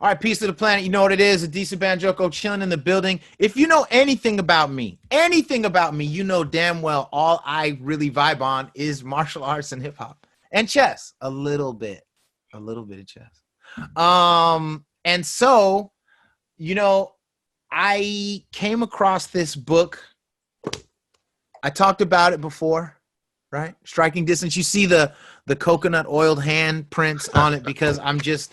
All right, Peace to the Planet. You know what it is. Adisa Banjoko chilling in the building. If you know anything about me, you know damn well all I really vibe on is martial arts and hip hop and chess. A little bit of chess. And so, you know, I came across this book. I talked about it before, right? Striking Distance. You see the coconut oiled hand prints on it because I'm just,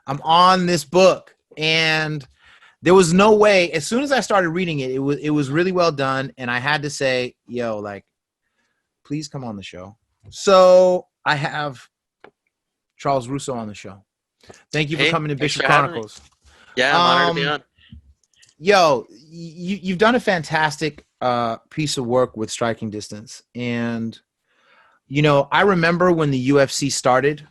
I'm on this book, and there was no way. As soon as I started reading it, it was really well done, and I had to say, yo, like, please come on the show. So I have Charles Russo on the show. Thank you for coming to Bishop Chronicles. Yeah, I'm honored to be on. Yo, you've done a fantastic piece of work with Striking Distance, and I remember when the UFC started.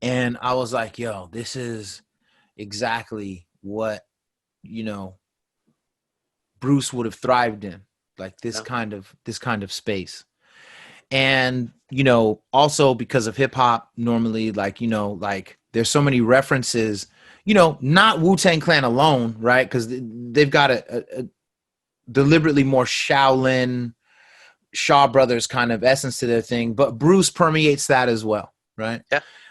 And I was like, yo, this is exactly what, Bruce would have thrived in, like this kind of space. And, also because of hip hop, normally, like there's so many references, not Wu-Tang Clan alone, right? Because they've got a deliberately more Shaolin, Shaw Brothers kind of essence to their thing, but Bruce permeates that as well. Right.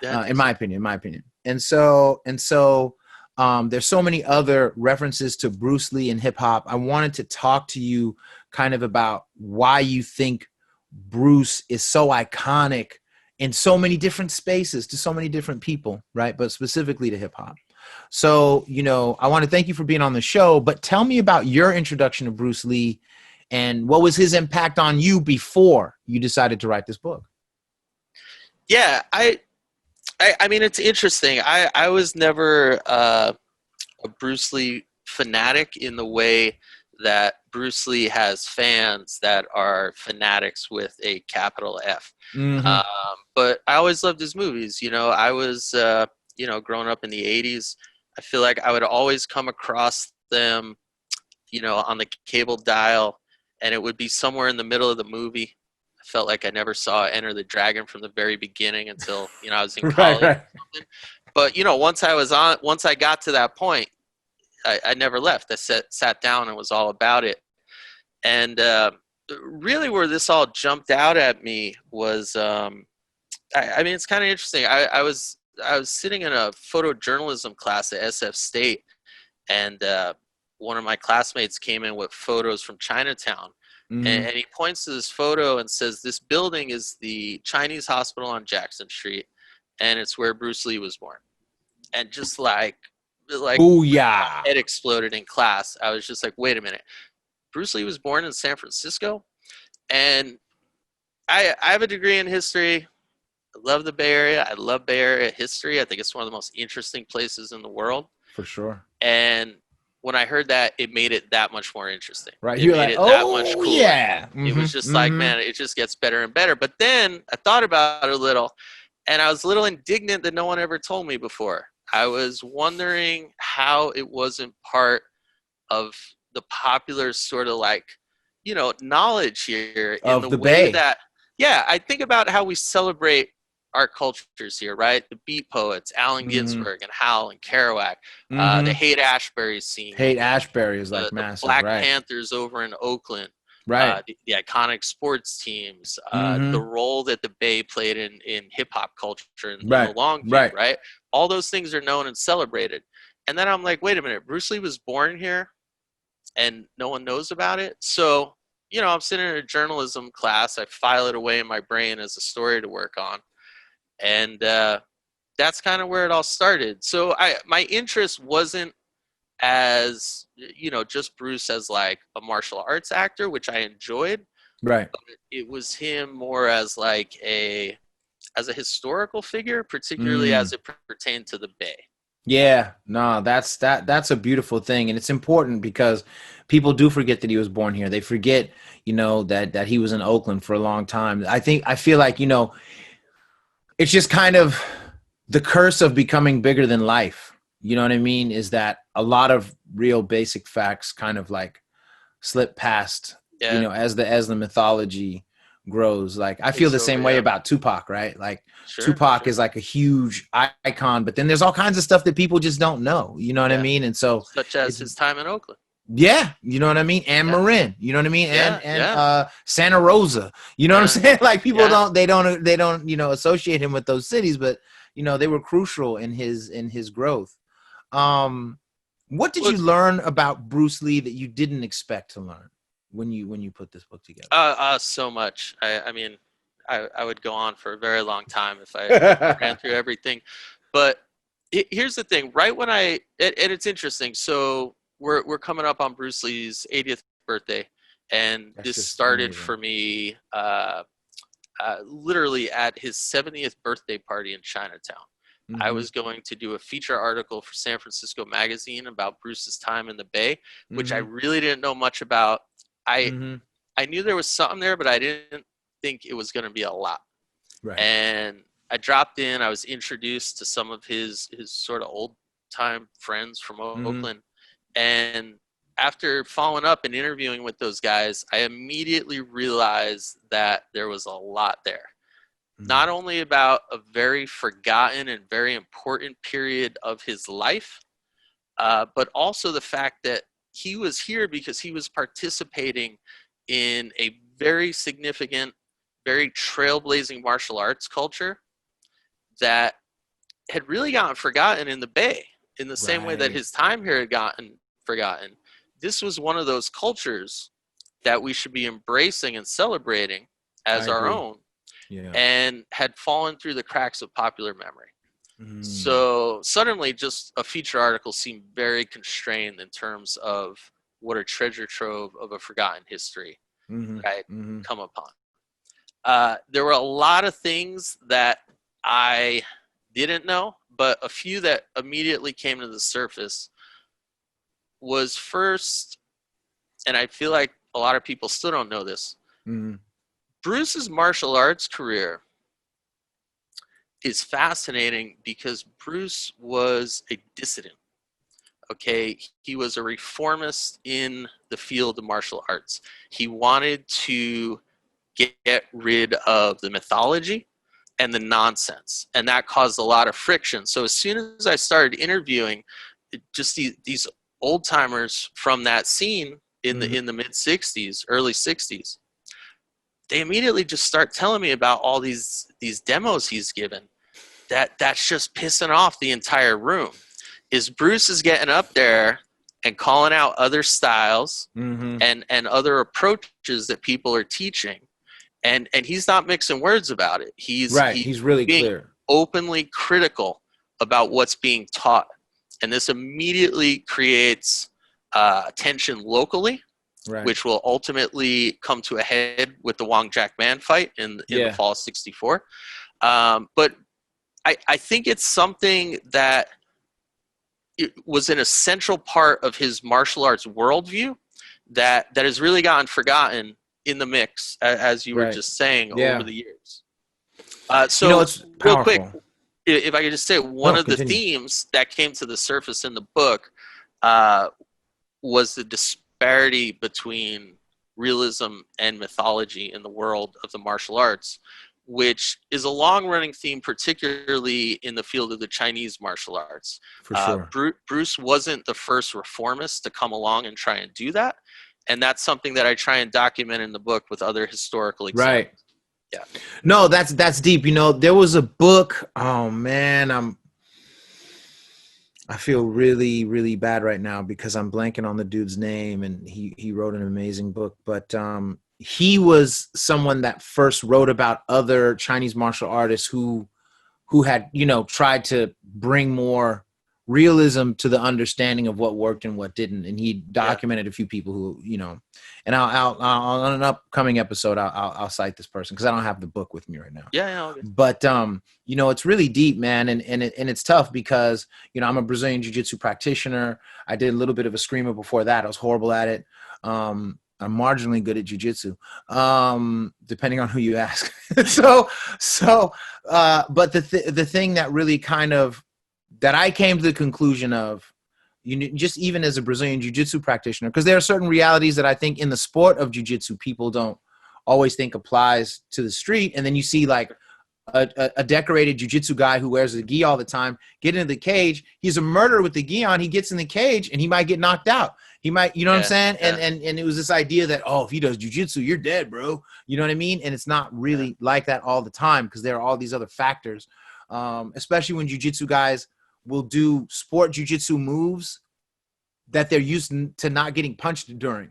Yeah. In my opinion. And so there's so many other references to Bruce Lee and hip hop. I wanted to talk to you kind of about why you think Bruce is so iconic in so many different spaces to so many different people. Right. But specifically to hip hop. So, I want to thank you for being on the show, but tell me about your introduction to Bruce Lee and what was his impact on you before you decided to write this book? Yeah, I mean, it's interesting. I was never a Bruce Lee fanatic in the way that Bruce Lee has fans that are fanatics with a capital F. Mm-hmm. But I always loved his movies. I was, growing up in the 80s, I feel like I would always come across them, on the cable dial, and it would be somewhere in the middle of the movie. Felt like I never saw Enter the Dragon from the very beginning until I was in college. Right. But once I got to that point, I never left. I sat down and was all about it. And really, where this all jumped out at me was, I mean, it's kind of interesting. I was sitting in a photojournalism class at SF State, and one of my classmates came in with photos from Chinatown. Mm-hmm. And he points to this photo and says, this building is the Chinese hospital on Jackson Street, and it's where Bruce Lee was born. And just like, booyah, it exploded in class. I was just like, wait a minute. Bruce Lee was born in San Francisco? And I have a degree in history. I love the Bay Area. I love Bay Area history. I think it's one of the most interesting places in the world. For sure. And when I heard that, it made it that much more interesting. Right. It made it that much cooler. Yeah. Mm-hmm, it was just like, man, it just gets better and better. But then I thought about it a little, and I was a little indignant that no one ever told me before. I was wondering how it wasn't part of the popular sort of like, knowledge here in the way that, I think about how we celebrate our cultures here, right? The beat poets, Allen Ginsberg and Howell and Kerouac, the Haight-Ashbury scene. Haight-Ashbury is like massive, the Black right? Panthers over in Oakland, right? The iconic sports teams, the role that the Bay played in hip hop culture in the long view, right? All those things are known and celebrated. And then I'm like, wait a minute, Bruce Lee was born here, and no one knows about it. So, I'm sitting in a journalism class. I file it away in my brain as a story to work on. And that's kind of where it all started. So my interest wasn't as, just Bruce as like a martial arts actor, which I enjoyed. Right. But it was him more as like as a historical figure, particularly as it pertained to the Bay. Yeah, no, that's a beautiful thing. And it's important because people do forget that he was born here. They forget, that he was in Oakland for a long time. I feel like, it's just kind of the curse of becoming bigger than life. You know what I mean? Is that a lot of real basic facts kind of like slip past, as the mythology grows. Like I feel Takes the same over, way yeah. about Tupac, right? Like Sure, Tupac sure. is like a huge icon, but then there's all kinds of stuff that people just don't know. You know what I Yeah. mean? And so Such as it's his time in Oakland. yeah, you know what I mean? And Yeah. Marin, you know what I mean? Yeah. And Yeah. Santa Rosa. You know what I'm Yeah. saying? Like people Yeah. don't, you know, associate him with those cities, but you know, they were crucial in his growth. What did Well, you learn about Bruce Lee that you didn't expect to learn when you put this book together? so much. I mean, I would go on for a very long time if I ran through everything. But here's the thing. Right when and it's interesting. So we're coming up on Bruce Lee's 80th birthday, and That's this just started amazing. for me literally at his 70th birthday party in Chinatown. I Mhm. was going to do a feature article for San Francisco Magazine about Bruce's time in the Bay, which I Mhm. really didn't know much about. I Mhm. I knew there was something there, but I didn't think it was going to be a lot. Right. And I dropped in. I was introduced to some of his sort of old time friends from Mhm. Oakland, and after following up and interviewing with those guys, I immediately realized that there was a lot there. Mhm. Not only about a very forgotten and very important period of his life, but also the fact that he was here because he was participating in a very significant, very trailblazing martial arts culture that had really gotten forgotten in the Bay in the same way that Right. his time here had gotten forgotten. This was one of those cultures that we should be embracing and celebrating I as our agree. own, Yeah. and had fallen through the cracks of popular memory. Mm. So suddenly, just a feature article seemed very constrained in terms of what a treasure trove of a forgotten history Mhm. that I had Mhm. come upon. There were a lot of things that I didn't know, but a few that immediately came to the surface was first, and I feel like a lot of people still don't know this. Mhm. Bruce's martial arts career is fascinating because Bruce was a dissident. Okay, he was a reformist in the field of martial arts. He wanted to get rid of the mythology and the nonsense, and that caused a lot of friction. So as soon as I started interviewing just these old timers from that scene in Mhm. the mid 60s, early 60s, they immediately just start telling me about all these demos he's given. That's just pissing off the entire room. Is Bruce is getting up there and calling out other styles Mhm. and other approaches that people are teaching, and he's not mixing words about it. Right. He's He's really being clear. openly critical about what's being taught, and this immediately creates tension locally, Right. which will ultimately come to a head with the Wong Jack Man fight in the Yeah. fall of '64. But I think it's something that it was an essential part of his martial arts worldview that has really gotten forgotten in the mix, as you were Right. just saying, over Yeah. the years. You know, So it's real quick, powerful. if I could just say, one No, of the continue. themes that came to the surface in the book uh, was the disparity between realism and mythology in the world of the martial arts, which is a long-running theme, particularly in the field of the Chinese martial arts. For sure. Bruce wasn't the first reformist to come along and try and do that, and that's something that I try and document in the book with other historical examples. Right. Yeah. No, that's deep. You know, there was a book. Oh man, I feel really, really bad right now because I'm blanking on the dude's name, and he wrote an amazing book. But he was someone that first wrote about other Chinese martial artists who had, you know, tried to bring more realism to the understanding of what worked and what didn't. And he Yeah. documented a few people who, you know, and I'll on an upcoming episode, I'll cite this person because I don't have the book with me right now. Yeah. Yeah. Okay. But you know, it's really deep, man, and it's tough because, you know, I'm a Brazilian jiu-jitsu practitioner. I did a little bit of a screamer before that. I was horrible at it. I'm marginally good at jiu-jitsu, depending on who you ask. But the thing that really kind of that I came to the conclusion of, just even as a Brazilian jiu-jitsu practitioner, because there are certain realities that I think in the sport of jiu-jitsu people don't always think applies to the street. And then you see like a decorated jiu-jitsu guy who wears a gi all the time get into the cage. He's a murderer with the gi on. He gets in the cage and he might get knocked out. He might, you know what I'm saying? Yeah. And it was this idea that, oh, if he does jiu-jitsu, you're dead, bro. You know what I mean? And it's not really like that all the time, because there are all these other factors, especially when jiu-jitsu guys will do sport jiu-jitsu moves that they're used to not getting punched during.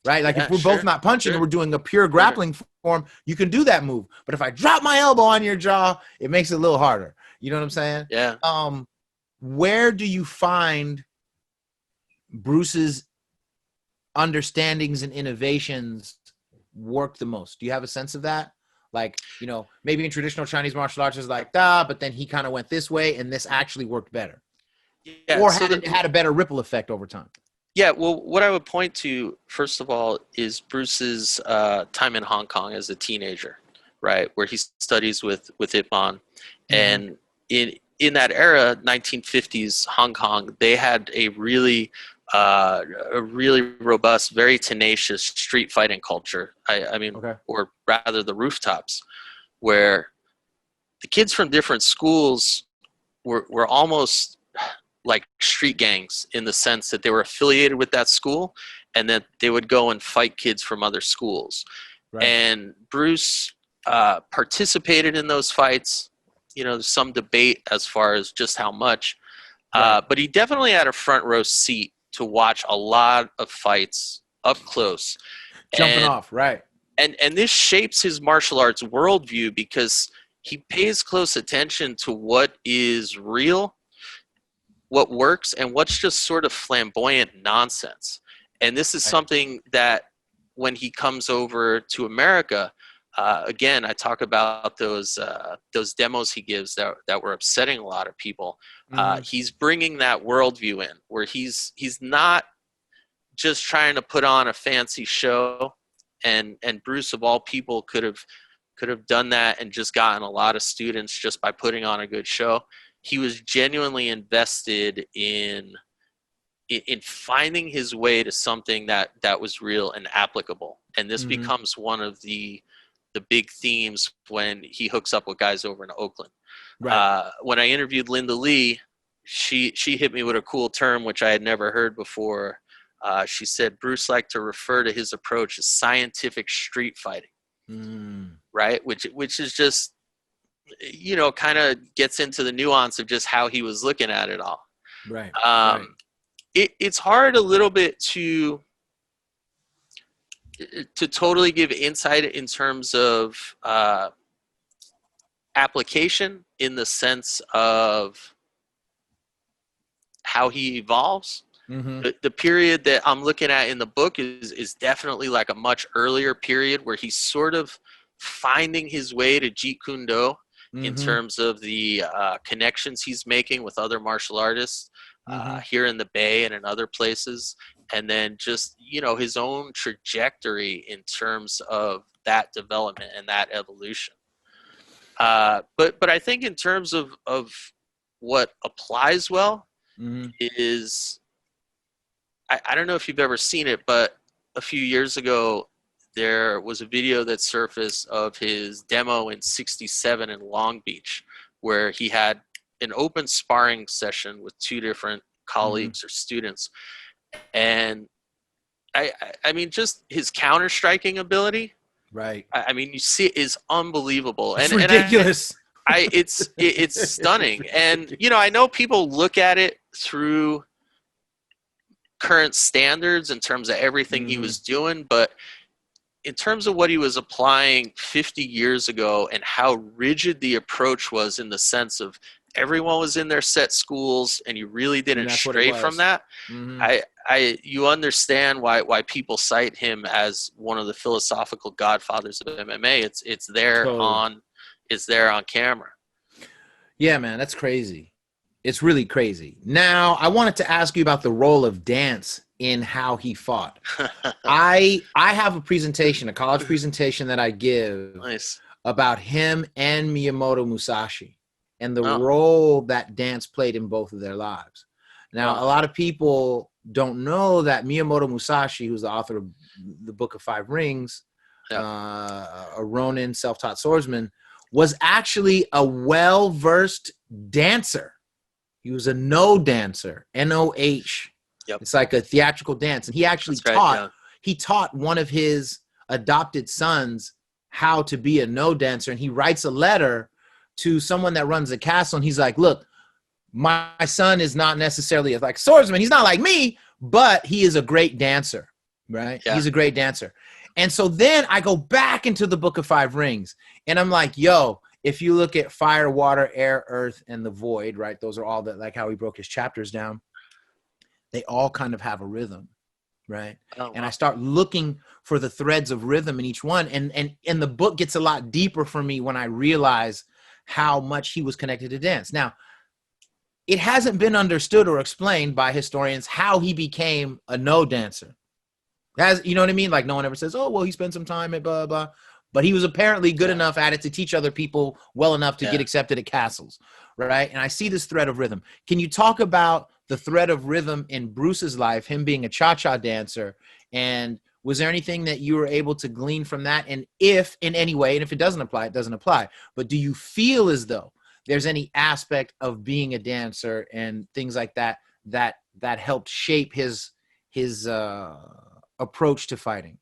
Right? Like if we're both not punching and we're doing a pure grappling form, you can do that move. But if I drop my elbow on your jaw, it makes it a little harder. You know what I'm saying? Yeah. Where do you find Bruce's understandings and innovations work the most? Do you have a sense of that? Like, you know, maybe in traditional Chinese martial arts is like, but then he kind of went this way and this actually worked better. Yeah, or had a better ripple effect over time. Yeah, well, what I would point to, first of all, is Bruce's time in Hong Kong as a teenager, right, where he studies with Ip Man. And in that era, 1950s Hong Kong, they had a really robust, very tenacious street fighting culture. I mean, or rather the rooftops, where the kids from different schools were almost like street gangs, in the sense that they were affiliated with that school and that they would go and fight kids from other schools. Right. And Bruce participated in those fights. You know, there's some debate as far as just how much, but he definitely had a front row seat to watch a lot of fights up close. Jumping off, right. And this shapes his martial arts worldview, because he pays close attention to what is real, what works, and what's just sort of flamboyant nonsense. And this is something that when he comes over to America, again, I talk about those demos he gives that were upsetting a lot of people. He's bringing that worldview in, where he's not just trying to put on a fancy show. And Bruce, of all people, could have done that and just gotten a lot of students just by putting on a good show. He was genuinely invested in finding his way to something that was real and applicable. And this becomes one of the big themes when he hooks up with guys over in Oakland. Right. When I interviewed Linda Lee, she hit me with a cool term which I had never heard before. She said Bruce liked to refer to his approach as scientific street fighting, right? Which is just, you know, kind of gets into the nuance of just how he was looking at it all. Right. It's hard a little bit to totally give insight in terms of application, in the sense of how he evolves. The period that I'm looking at in the book is definitely like a much earlier period, where he's sort of finding his way to Jeet Kune Do. In terms of the connections he's making with other martial artists here in the Bay and in other places. And then just, you know, his own trajectory in terms of that development and that evolution. But I think in terms of what applies well is, I don't know if you've ever seen it, but a few years ago, there was a video that surfaced of his demo in '67 in Long Beach, where he had an open sparring session with two different colleagues or students. And I mean, just his counter striking ability. Right. I mean, you see, is unbelievable. It's ridiculous. It's stunning. And, you know, I know people look at it through current standards in terms of everything he was doing, but in terms of what he was applying 50 years ago and how rigid the approach was, in the sense of everyone was in their set schools and you really didn't stray from that. You understand why people cite him as one of the philosophical godfathers of MMA. It's there on camera. Yeah, man, that's crazy. It's really crazy. Now, I wanted to ask you about the role of dance in how he fought. I have a presentation, a college presentation that I give about him and Miyamoto Musashi and the role that dance played in both of their lives. Now, a lot of people don't know that Miyamoto Musashi, who's the author of the Book of Five Rings, a Ronin self-taught swordsman, was actually a well-versed dancer. He was a no dancer, Noh. Yep. It's like a theatrical dance. And he actually he taught one of his adopted sons how to be a no dancer. And he writes a letter to someone that runs the castle. And he's like, look, my son is not necessarily like a swordsman. He's not like me, but he is a great dancer, right? Yeah. He's a great dancer. And so then I go back into the Book of Five Rings and I'm like, yo, if you look at fire, water, air, earth, and the void, right? Those are all that, like how he broke his chapters down. They all kind of have a rhythm, right? Oh, wow. And I start looking for the threads of rhythm in each one. And the book gets a lot deeper for me when I realize how much he was connected to dance. Now, it hasn't been understood or explained by historians how he became a no dancer. You know what I mean? Like no one ever says, oh, well, he spent some time at blah, blah. But he was apparently good enough at it to teach other people well enough to get accepted at castles, right? And I see this thread of rhythm. Can you talk about the thread of rhythm in Bruce's life, him being a cha-cha dancer? And was there anything that you were able to glean from that? And if in any way, and if it doesn't apply, it doesn't apply. But do you feel as though there's any aspect of being a dancer and things like that that helped shape his approach to fighting?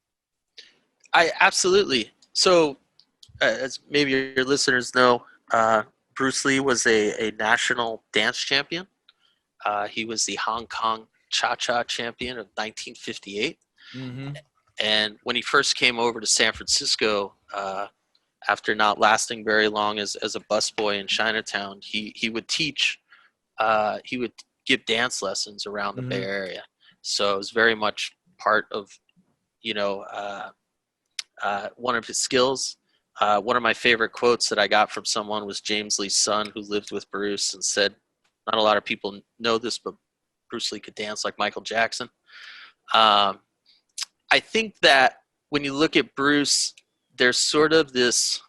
I absolutely. So, as maybe your listeners know, Bruce Lee was a national dance champion. He was the Hong Kong Cha-Cha champion of 1958. Mm-hmm. And when he first came over to San Francisco, after not lasting very long as a busboy in Chinatown, he would teach, he would give dance lessons around the Bay Area. So it was very much part of, one of his skills. One of my favorite quotes that I got from someone was James Lee's son, who lived with Bruce, and said, not a lot of people know this, but Bruce Lee could dance like Michael Jackson. I think that when you look at Bruce, there's sort of this,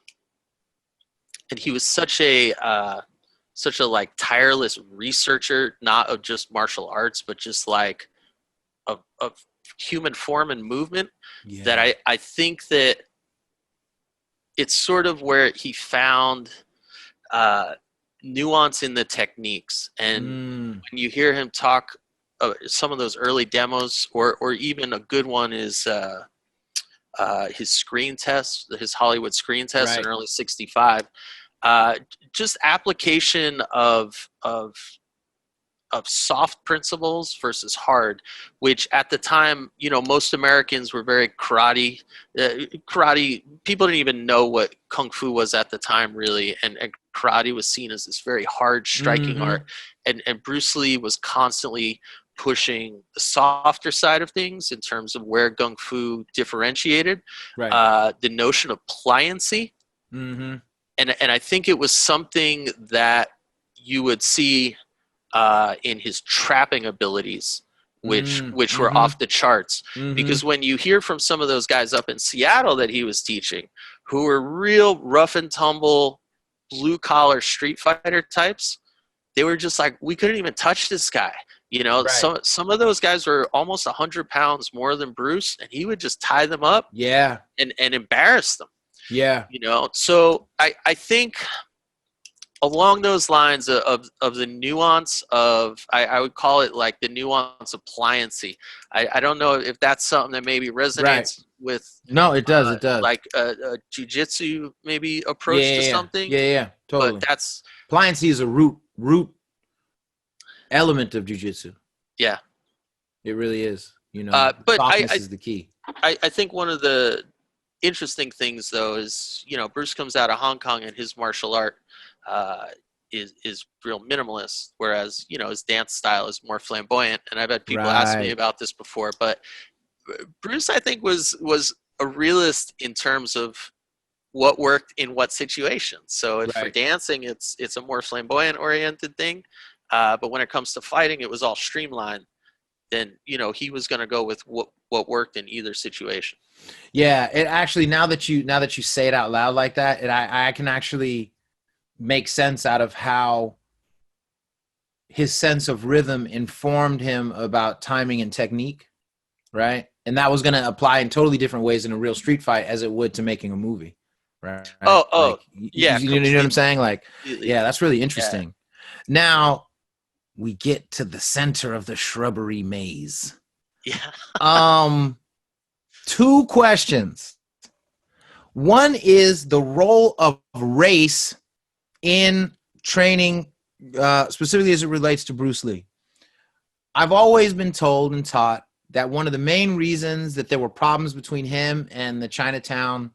and he was such a like tireless researcher, not of just martial arts, but just like of human form and movement, that I think that it's sort of where he found nuance in the techniques. And when you hear him talk, some of those early demos, or even a good one is his screen test, his Hollywood screen test in early '65. Just application of soft principles versus hard, which at the time, most Americans were very karate. People didn't even know what kung fu was at the time, really, and karate was seen as this very hard striking art. And Bruce Lee was constantly pushing the softer side of things in terms of where kung fu differentiated, the notion of pliancy. And I think it was something that you would see in his trapping abilities, which were off the charts. Because when you hear from some of those guys up in Seattle that he was teaching, who were real rough and tumble, blue collar street fighter types, they were just like, we couldn't even touch this guy. Some of those guys were almost 100 pounds more than Bruce, and he would just tie them up and embarrass them. So I think along those lines of the nuance of, I would call it like the nuance of pliancy. I don't know if that's something that maybe resonates with. No, it does. It does. Like a jiu-jitsu maybe approach to something. Yeah, totally. But that's pliancy is a root element of jiu-jitsu. Yeah, it really is. But softness is the key. I think one of the interesting things, though, is Bruce comes out of Hong Kong and his martial art is real minimalist, whereas his dance style is more flamboyant. And I've had people ask me about this before, but Bruce, I think, was a realist in terms of what worked in what situation. So if for dancing, it's a more flamboyant oriented thing, but when it comes to fighting, it was all streamlined. Then he was going to go with what worked in either situation. Yeah, it actually, now that you say it out loud like that, I can actually make sense out of how his sense of rhythm informed him about timing and technique, right? and that was going to apply in totally different ways in a real street fight as it would to making a movie, right? Oh, Like, yeah, you know what I'm saying? Like, completely. yeah, that's really interesting. Now we get to the center of the shrubbery maze. Yeah. Two questions. One is the role of race in training, specifically as it relates to Bruce Lee. I've always been told and taught that one of the main reasons that there were problems between him and the Chinatown,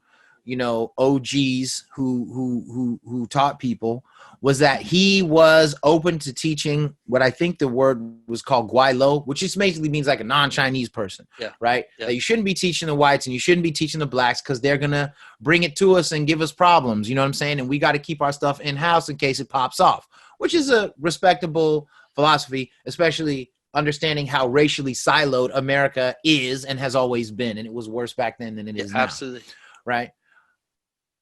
OGs who taught people was that he was open to teaching what I think the word was called Guai Lo, which just basically means like a non-Chinese person, right? Yeah. That you shouldn't be teaching the whites and you shouldn't be teaching the blacks because they're going to bring it to us and give us problems, you know what I'm saying? And we got to keep our stuff in-house in case it pops off, which is a respectable philosophy, especially understanding how racially siloed America is and has always been. And it was worse back then than it is now. Absolutely. Right?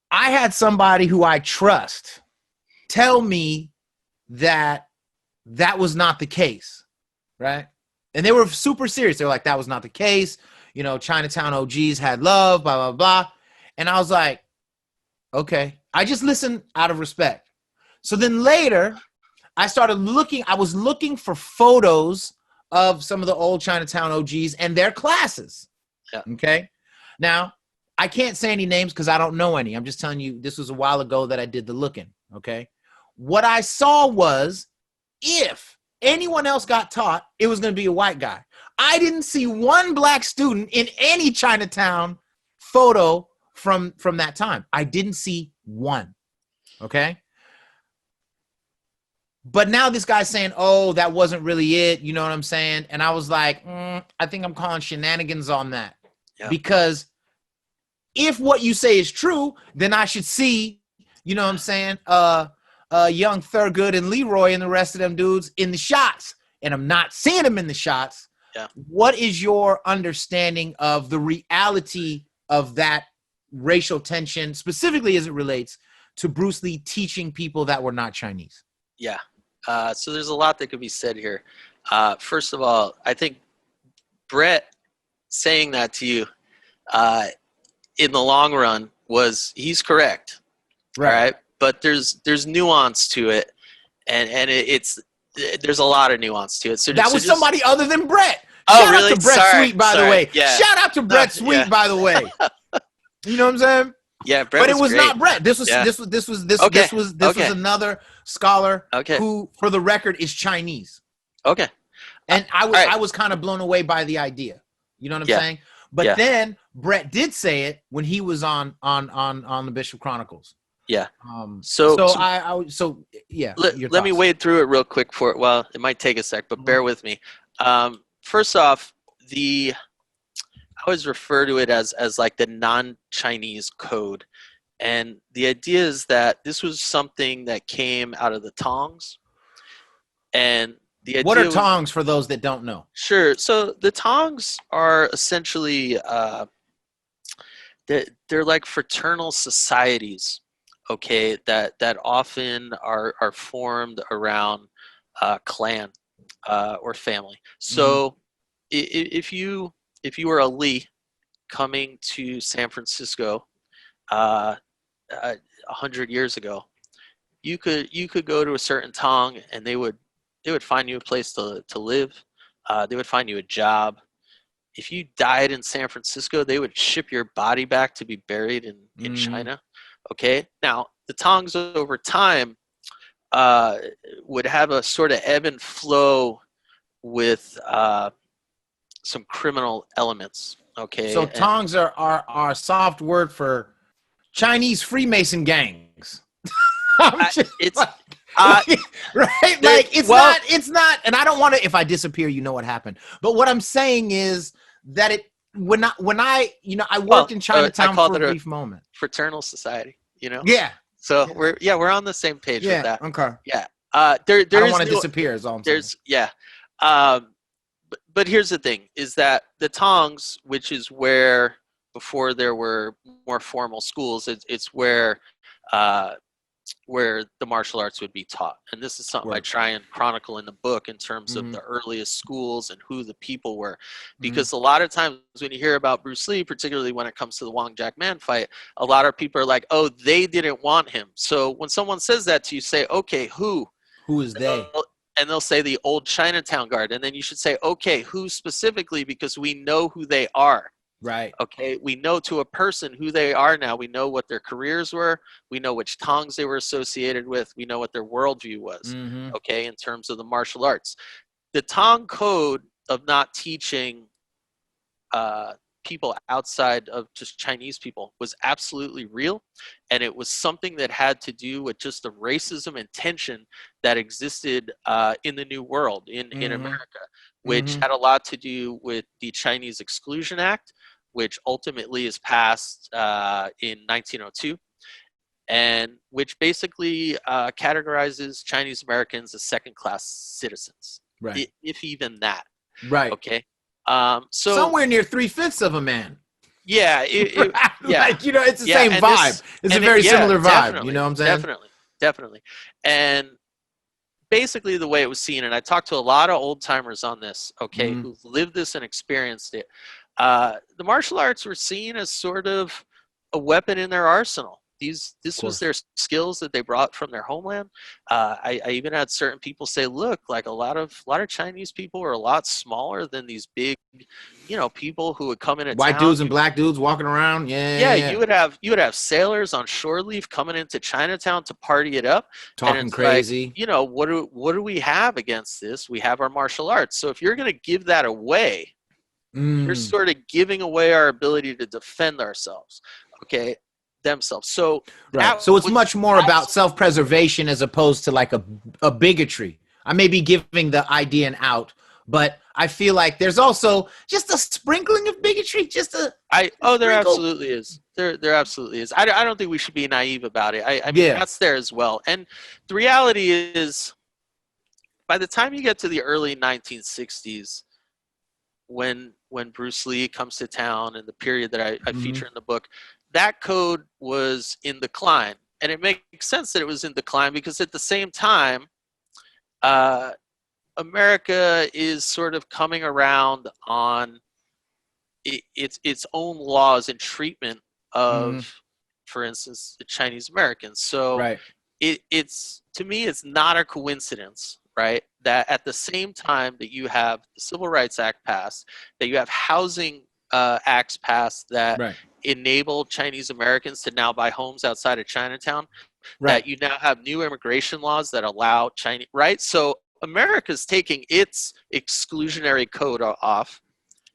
I had somebody who I trust tell me that was not the case, right? And they were super serious. They were like, that was not the case. Chinatown OGs had love, blah, blah, blah. And I was like, okay. I just listened out of respect. So then later, I was looking for photos of some of the old Chinatown OGs and their classes. Yeah. Okay. Now, I can't say any names because I don't know any. I'm just telling you, this was a while ago that I did the looking. Okay. What I saw was if anyone else got taught, it was going to be a white guy. I didn't see one black student in any Chinatown photo from that time. I didn't see one. Okay. But now this guy's saying, oh, that wasn't really it. You know what I'm saying? And I was like, I think I'm calling shenanigans on that. Yeah. Because if what you say is true, then I should see, you know what I'm saying, young Thurgood and Leroy and the rest of them dudes in the shots. And I'm not seeing them in the shots. Yeah. What is your understanding of the reality of that racial tension, specifically as it relates to Bruce Lee teaching people that were not Chinese? Yeah. So there's a lot that could be said here. First of all, I think Brett saying that to you in the long run he's correct. Right. All right. But there's nuance to it. And there's a lot of nuance to it. So that was somebody other than Brett. Oh, Shout really? out to Brett Sweet, by the way. Yeah. Shout out to Brett Sweet, by the way. You know what I'm saying? Yeah, Brett. But it was great. Not Brett. This was another scholar who, for the record, is Chinese. Okay. And I was kind of blown away by the idea. You know what I'm saying? But then Brett did say it when he was on the Bishop Chronicles. Yeah. Let me wade through it real quick well, it might take a sec, but bear with me. First off, I always refer to it as like the non-Chinese code. And the idea is that this was something that came out of the Tongs. And the idea what are Tongs for those that don't know? Sure. So the Tongs are essentially they're like fraternal societies, okay, that often are formed around clan or family. So if you were a Lee coming to San Francisco 100 years ago, you could go to a certain Tong and they would find you a place to live. They would find you a job. If you died in San Francisco, they would ship your body back to be buried in China. Okay. Now the Tongs over time would have a sort of ebb and flow with some criminal elements. Okay. So Tongs are a soft word for Chinese Freemason gangs. It's right? Like it's not, and I don't want to. If I disappear, you know what happened. But what I'm saying is that when I worked in Chinatown for a brief moment. Fraternal society, you know. Yeah. So we're on the same page with that. Okay. Yeah. I don't want to disappear. Is all I'm saying. Yeah. But here's the thing: is that the Tongs, which is where before there were more formal schools, it's where where the martial arts would be taught. And this is something I Word. try and chronicle in the book in terms of Mhm. the earliest schools and who the people were. Mhm. Because a lot of times when you hear about Bruce Lee, particularly when it comes to the Wong Jack Man fight, a lot of people are like, oh, they didn't want him. So when someone says that to you, say, okay, who? Who is And they? they'll say the Old Chinatown Garden. And then you should say, okay, who specifically? Because we know who they are. Right. Okay, we know to a person who they are now. We know what their careers were. We know which tongs they were associated with. We know what their worldview was, Mm-hmm. okay, in terms of the martial arts. The Tong code of not teaching people outside of just Chinese people was absolutely real. And it was something that had to do with just the racism and tension that existed in the New World, in Mm-hmm. America, which Mm-hmm. had a lot to do with the Chinese Exclusion Act, which ultimately is passed in 1902, and which basically categorizes Chinese Americans as second-class citizens, Right. if even that. Right. Okay, so Somewhere near 3/5 of a man. yeah, yeah, Like, you know, it's the yeah, same and vibe. It's a very yeah, similar vibe. You definitely, know what I'm saying? definitely, and basically the way it was seen, and I talked to a lot of old timers on this, okay, Mm-hmm. who've lived this and experienced it. The martial arts were seen as sort of a weapon in their arsenal. Of This was course. their skills that they brought from their homeland. I even had certain people say, "Look, like a lot of Chinese people are a lot smaller than these big, people who would come into White town. dudes and black dudes walking around. Yeah, Yeah, yeah, yeah. you would have sailors on shore leave coming into Chinatown to party it up, and Talking it's like, crazy. what do we have against this? We have our martial arts. So if you're going to give that away, you're Mm. sort of giving away our ability to defend ourselves, okay, themselves. So Right. that So it's was much more about absolutely self-preservation as opposed to like a bigotry. I may be giving the idea an out, but I feel like there's also just a sprinkling of bigotry, just a there sprinkle. absolutely is. There absolutely is. I don't think we should be naive about it. I mean, Yeah. that's there as well. And the reality is, by the time you get to the early 1960s, when Bruce Lee comes to town and the period that I Mm-hmm. feature in the book, that code was in decline. And it makes sense that it was in decline because at the same time, uh, America is sort of coming around on its own laws and treatment Mm-hmm. of, for instance, the Chinese Americans. So Right. it's to me, it's not a coincidence, right, that at the same time that you have the Civil Rights Act passed, that you have housing acts passed that Right. enable Chinese Americans to now buy homes outside of Chinatown, Right. that you now have new immigration laws that allow Chinese, right? So America's taking its exclusionary code off.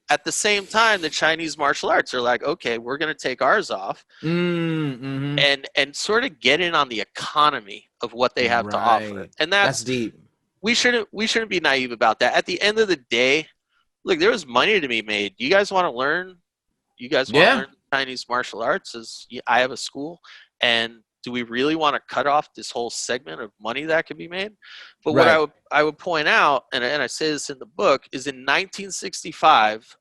At the same time, the Chinese martial arts are like, okay, we're going to take ours off, Mm-hmm. and sort of get in on the economy of what they have to offer. Right. And That's that's, deep. we shouldn't be naive about that. At the end of the day, look, there was money to be made. You guys want to learn? You guys want to Yeah. learn Chinese martial arts? I have a school, and do we really want to cut off this whole segment of money that can be made? But what Right. I would point out, and I say this in the book, is in 1965,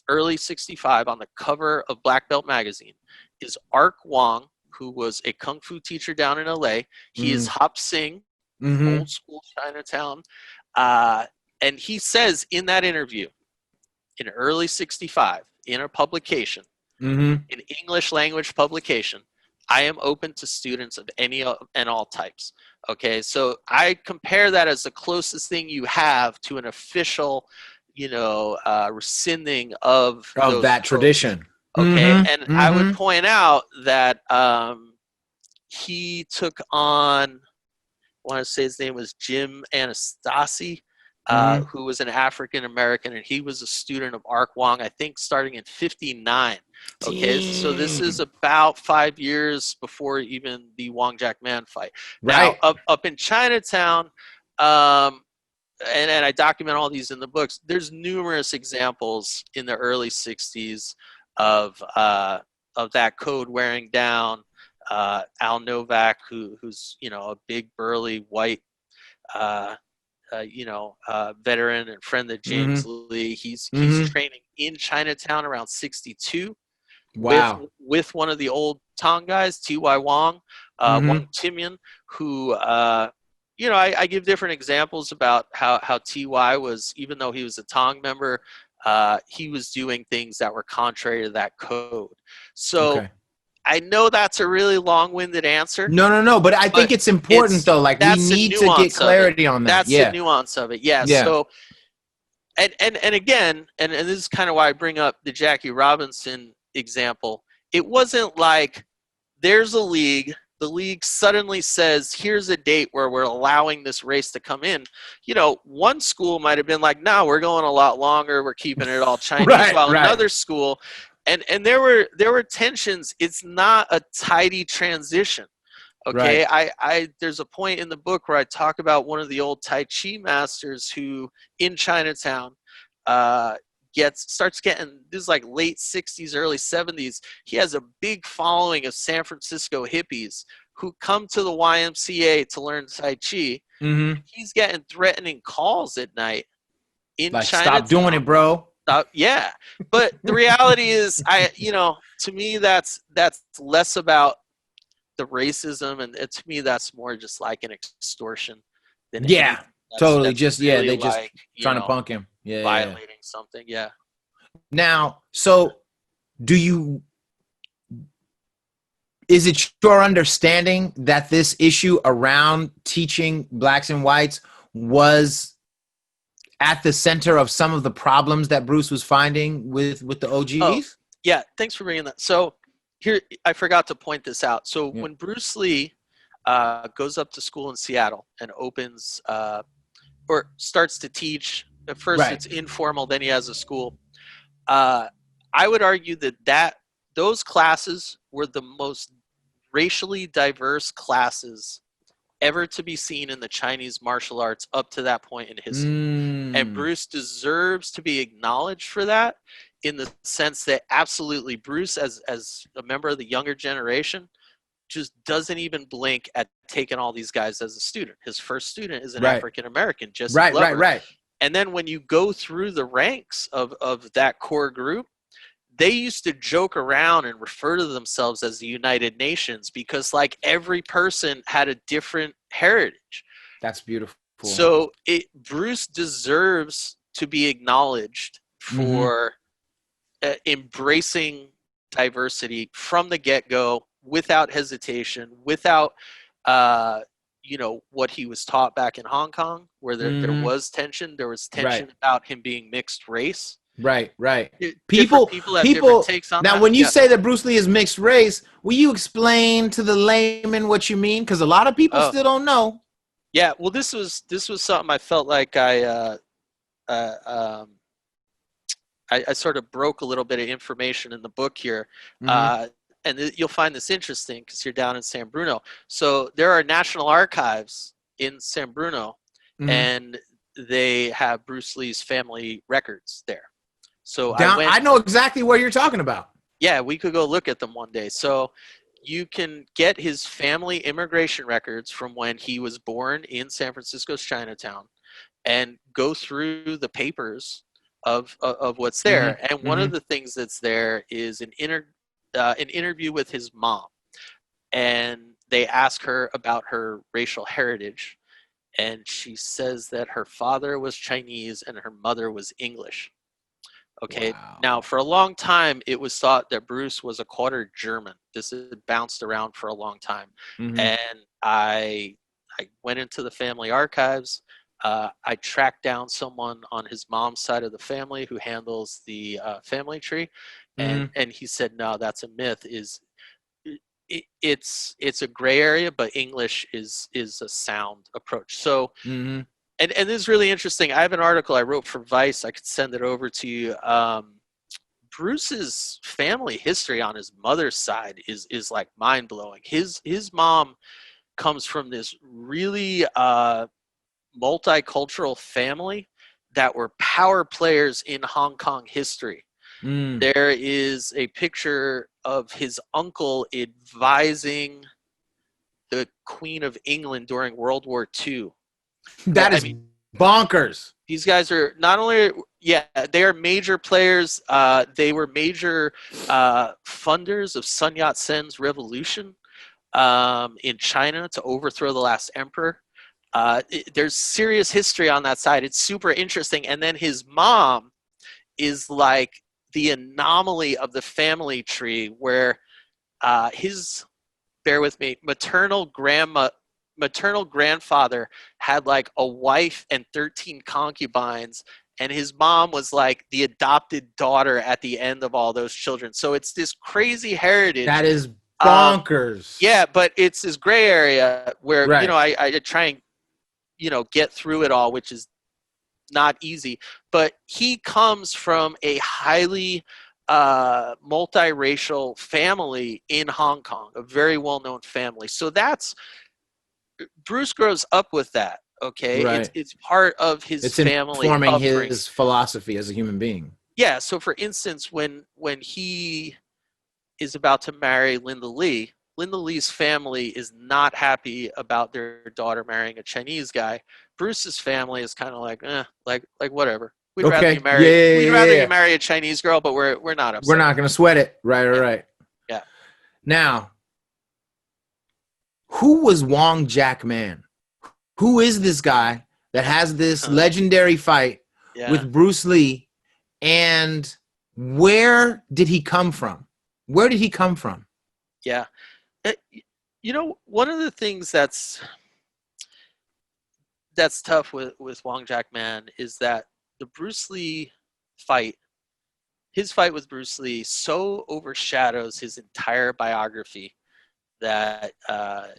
early 65, on the cover of Black Belt magazine, is Ark Wong, who was a kung fu teacher down in LA. He is Mm-hmm. Hop Sing, Mm-hmm. old school Chinatown. Uh, and he says in that interview, in early 65, in a publication, Mm-hmm. an English language publication, I am open to students of any and all types. Okay, so I compare that as the closest thing you have to an official, rescinding of Of those that codes. tradition. Okay, Mm-hmm. and I would Mm-hmm. point out that he took on, I want to say his name was Jim Anastasi, Mm-hmm. who was an African American, and he was a student of Ark Wong, I think, starting in '59. Okay, so this is Damn. about 5 years before even the Wong Jack Man fight. Now, Right. up in Chinatown, um, and I document all these in the books. There's numerous examples in the early '60s of that code wearing down. Al Novak, who's a big burly white veteran and friend of James Mm-hmm. Lee. He's Mm-hmm. training in Chinatown around '62 with Wow. one of the old Tong guys, T.Y. Wong, Mm-hmm. Wong Jackman, who I give different examples about how Ty was, even though he was a Tong member, he was doing things that were contrary to that code. So Okay. I know that's a really long-winded answer, No. But I think but it's important though. Like we that's the need to get nuance of it. clarity on that. That's the Yeah. nuance of it. Yeah. Yeah. So and again, and this is kind of why I bring up the Jackie Robinson example. It wasn't like there's a league, the league suddenly says, here's a date where we're allowing this race to come in. One school might have been like, no, we're going a lot longer, we're keeping it all Chinese, Right. while Right. another school, and there were tensions. It's not a tidy transition. Okay, Right. I there's a point in the book where I talk about one of the old Tai Chi masters who in Chinatown starts getting, this is like late 60s, early 70s. He has a big following of San Francisco hippies who come to the YMCA to learn Tai Chi. Mm-hmm. He's getting threatening calls at night in Like, stop doing Chinatown. it, bro. Yeah, but the reality is, to me, that's less about the racism, and to me that's more just like an extortion than Yeah. anything Totally. that's Just really they just like, trying to punk him. Yeah. violating something. Yeah. Now, so is it your understanding that this issue around teaching blacks and whites was at the center of some of the problems that Bruce was finding with the OGs? Oh, yeah. Thanks for bringing that. So here, I forgot to point this out. So Yeah. when Bruce Lee goes up to school in Seattle and opens or starts to teach, at first Right. it's informal, then he has a school. I would argue that those classes were the most racially diverse classes ever to be seen in the Chinese martial arts up to that point in history. And Bruce deserves to be acknowledged for that, in the sense that absolutely Bruce, as a member of the younger generation, just doesn't even blink at taking all these guys as a student. His first student is an Right. African American, Jesse Right. Glover. Right. And then when you go through the ranks of that core group, they used to joke around and refer to themselves as the United Nations, because like every person had a different heritage. That's beautiful. So Bruce deserves to be acknowledged for embracing diversity from the get-go, without hesitation, without what he was taught back in Hong Kong, where there was tension. There was tension about him being mixed race. Right. People have different takes on that. Now, when you say that Bruce Lee is mixed race, will you explain to the layman what you mean? Because a lot of people still don't know. Yeah, well, this was something I felt like I sort of broke a little bit of information in the book here. And you'll find this interesting because you're down in San Bruno. So there are National Archives in San Bruno, and they have Bruce Lee's family records there. So I know exactly what you're talking about. Yeah, we could go look at them one day. So you can get his family immigration records from when he was born in San Francisco's Chinatown, and go through the papers of what's there. And one of the things that's there is an interview with his mom, and they ask her about her racial heritage, and she says that her father was Chinese and her mother was English. Okay. Wow. Now, for a long time, it was thought that Bruce was a quarter German. This had bounced around for a long time. And I went into the family archives. I tracked down someone on his mom's side of the family who handles the family tree. And he said, no, that's a myth. It's a gray area, but English is a sound approach. So, and this is really interesting. I have an article I wrote for Vice. I could send it over to you. Bruce's family history on his mother's side is like mind blowing. His mom comes from this really multicultural family that were power players in Hong Kong history. There is a picture of his uncle advising the Queen of England during World War II. That is bonkers. These guys are not only, they are major players. They were major funders of Sun Yat-sen's revolution. in China to overthrow the last emperor. There's serious history on that side. It's super interesting. And then his mom is like the anomaly of the family tree, where his, bear with me, maternal grandfather had like a wife and 13 concubines, and his mom was like the adopted daughter at the end of all those children. So it's this crazy heritage. That is bonkers. Yeah, but it's this gray area where, Right. I try and, get through it all, which is not easy. But he comes from a highly multiracial family in Hong Kong, a very well-known family. So Bruce grows up with that. Okay, Right. it's part of his family informing upbringing. his philosophy as a human being. Yeah. So, for instance, when he is about to marry Linda Lee, Linda Lee's family is not happy about their daughter marrying a Chinese guy. Bruce's family is kind of like, whatever. We'd rather you marry a Chinese girl, but we're not upset. We're not going to sweat it. Right. Yeah. Now, who was Wong Jack Man? Who is this guy that has this legendary fight with Bruce Lee, and where did he come from? Where did he come from? Yeah. One of the things that's tough with Wong Jack Man is that the Bruce Lee fight, his fight with Bruce Lee, so overshadows his entire biography that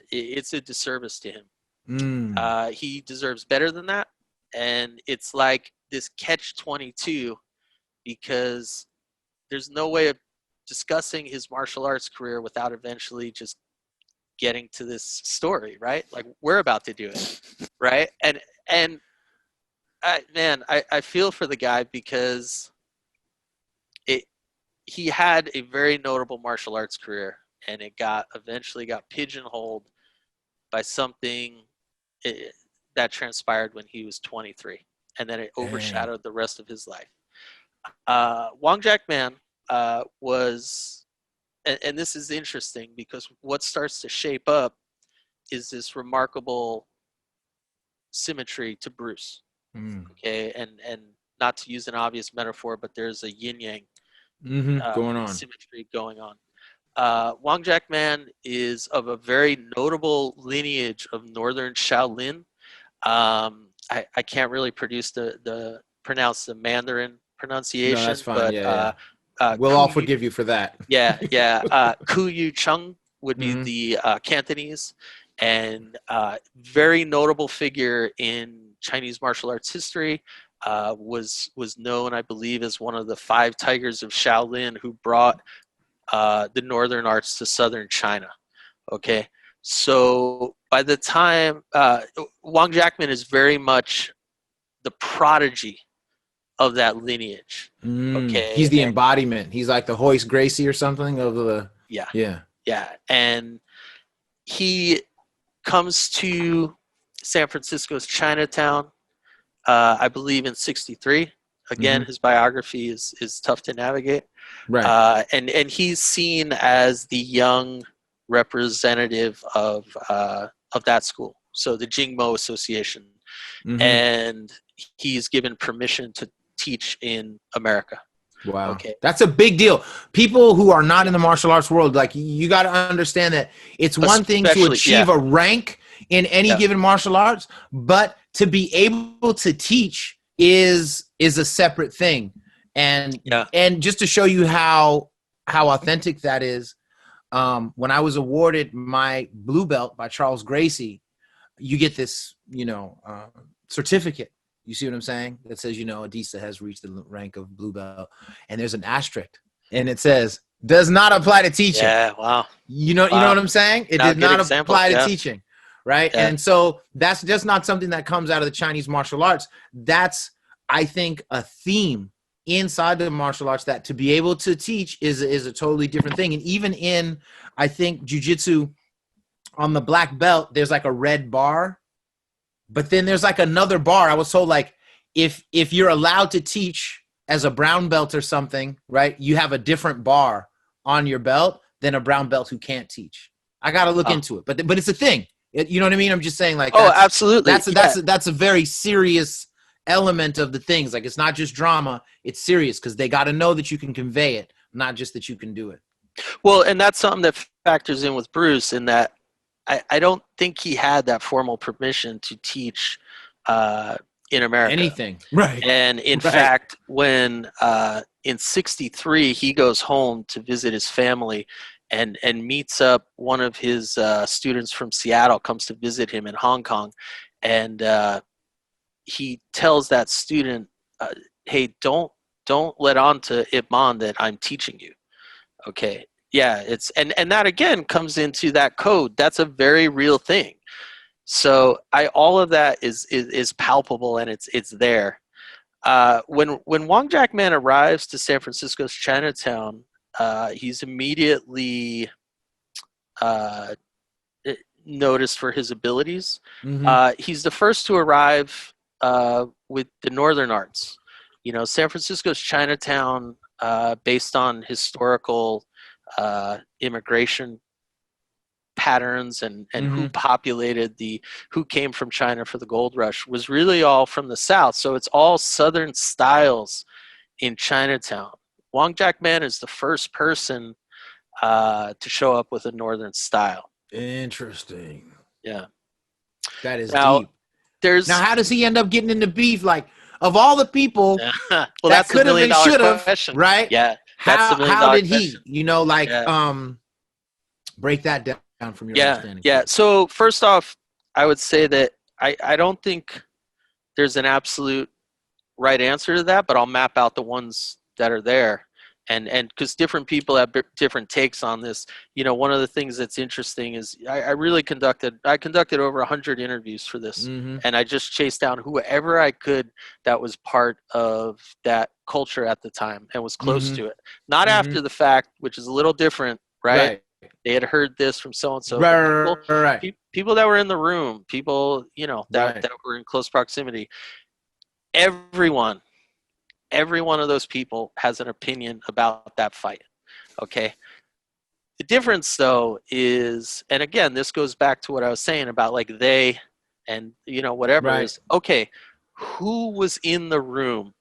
it's a disservice to him. He deserves better than that. And it's like this catch-22, because there's no way of discussing his martial arts career without eventually just getting to this story, right? Like, we're about to do it, right? And I feel for the guy, because he had a very notable martial arts career, and it eventually got pigeonholed by something that transpired when he was 23, and then it overshadowed the rest of his life. Wong Jack Man was, and this is interesting, because what starts to shape up is this remarkable symmetry to Bruce. Okay, and not to use an obvious metaphor, but there's a yin yang going on, symmetry going on. Wong Jack Man is of a very notable lineage of Northern Shaolin. I can't really pronounce the Mandarin pronunciation. No, that's fine. But, yeah. We'll all forgive you for that. Yeah. Ku Yu Chung would be the Cantonese, and very notable figure in Chinese martial arts history. Was known, I believe, as one of the 5 tigers of Shaolin who brought the northern arts to southern China. Okay, so by the time Wong Jackman is very much the prodigy of that lineage. Okay, he's the embodiment. He's like the Hoist Gracie or something of the yeah. And he comes to San Francisco's Chinatown, I believe, in '63. Again, his biography is tough to navigate. Right. And he's seen as the young representative of that school, so the Jingmo Association, and he's given permission to teach in America. Wow. Okay. That's a big deal. People who are not in the martial arts world, like, you got to understand that it's one thing to achieve a rank in any given martial arts, but to be able to teach is a separate thing. And just to show you how authentic that is, when I was awarded my blue belt by Charles Gracie, you get this, certificate. You see what I'm saying? That says, Adisa has reached the rank of blue belt, and there's an asterisk, and it says, does not apply to teaching. Yeah, wow. You know what I'm saying? It did not apply to teaching, right? Yeah. And so that's just not something that comes out of the Chinese martial arts. That's, I think, a theme inside the martial arts, that to be able to teach is a totally different thing. And even in, I think, jiu-jitsu, on the black belt, there's like a red bar, but then there's like another bar. I was told, like, if you're allowed to teach as a brown belt or something, right, you have a different bar on your belt than a brown belt who can't teach. I got to look Oh, into it. But it's a thing. You know what I mean? I'm just saying, like, oh, absolutely. that's a very serious element of the things. Like, it's not just drama; it's serious because they got to know that you can convey it, not just that you can do it. Well, and that's something that factors in with Bruce in that I don't think he had that formal permission to teach uh, in America. Anything, right? And in Right. fact, when in '63 he goes home to visit his family and meets up one of his students from Seattle, comes to visit him in Hong Kong, and he tells that student, "Hey, don't let on to Ip Man that I'm teaching you." Okay, yeah, it's and that again comes into that code. That's a very real thing. So I all of that is palpable and it's there. When Wong Jack Man arrives to San Francisco's Chinatown, he's immediately uh, noticed for his abilities. Mm-hmm. He's the first to arrive with the Northern Arts. You know, San Francisco's Chinatown, based on historical immigration patterns and who Mm-hmm. populated who came from China for the gold rush was really all from the South. So it's all Southern styles in Chinatown. Wong Jack Man is the first person to show up with a Northern style. Interesting. Yeah. That is Now deep. Now, there's how does he end up getting into beef? Like, of all the people well, that that's the could have million and dollar should have, question. right? Yeah, that's the million How dollar did he? question. You know, like, Yeah. break that down from your Yeah, understanding, yeah. please. So first off, I would say that I don't think there's an absolute right answer to that, but I'll map out the ones that are there, and because different people have different takes on this. You know, one of the things that's interesting is I conducted over 100 interviews for this, Mm-hmm. and I just chased down whoever I could that was part of that culture at the time and was close Mm-hmm. to it. Not Mm-hmm. after the fact, which is a little different, right? Right. They had heard this from so and so, Right. but Right. Right. people that were in the room, people Right. that were in close proximity, everyone, every one of those people has an opinion about that fight. Okay. The difference though is, and again, this goes back to what I was saying about like they and whatever Right. is okay. Who was in the room,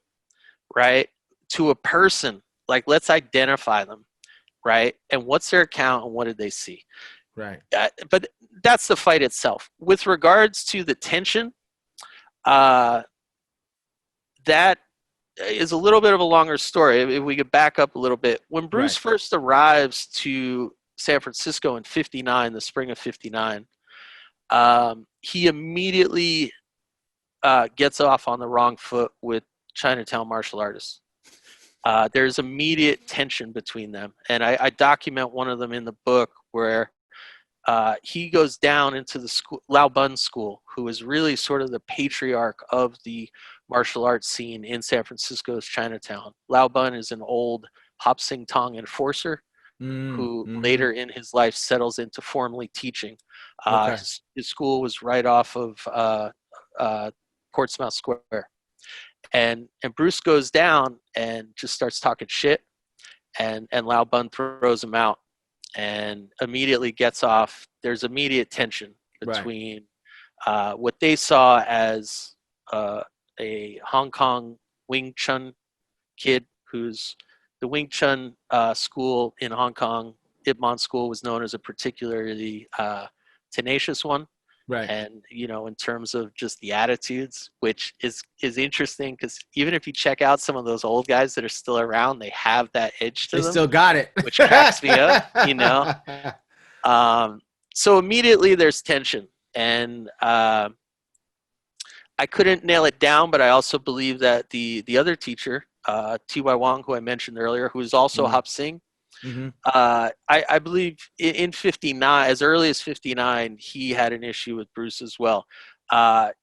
right? To a person, like let's identify them, right? And what's their account and what did they see? Right. But that's the fight itself. With regards to the tension, uh, that is a little bit of a longer story. If we could back up a little bit, when Bruce Right. first arrives to San Francisco in '59, the spring of '59, he immediately gets off on the wrong foot with Chinatown martial artists. There's immediate tension between them, and I document one of them in the book where he goes down into the school, Lao Bun School, who is really sort of the patriarch of the martial arts scene in San Francisco's Chinatown. Lao Bun is an old Hop Sing Tong enforcer who Mm-hmm. later in his life settles into formally teaching. Okay. His school was right off of Portsmouth Square. And Bruce goes down and just starts talking shit, and Lao Bun throws him out and immediately gets off. There's immediate tension Right. between what they saw as a Hong Kong Wing Chun kid, who's the Wing Chun school in Hong Kong. Ip Man School was known as a particularly tenacious one. Right. And in terms of just the attitudes, which is interesting because even if you check out some of those old guys that are still around, they have that edge to They them, still got it. which cracks me up. So immediately there's tension, and I couldn't nail it down, but I also believe that the other teacher, T.Y. Wong, who I mentioned earlier, who is also Hop Sing, Mm-hmm. I believe in '59, as early as '59, he had an issue with Bruce as well.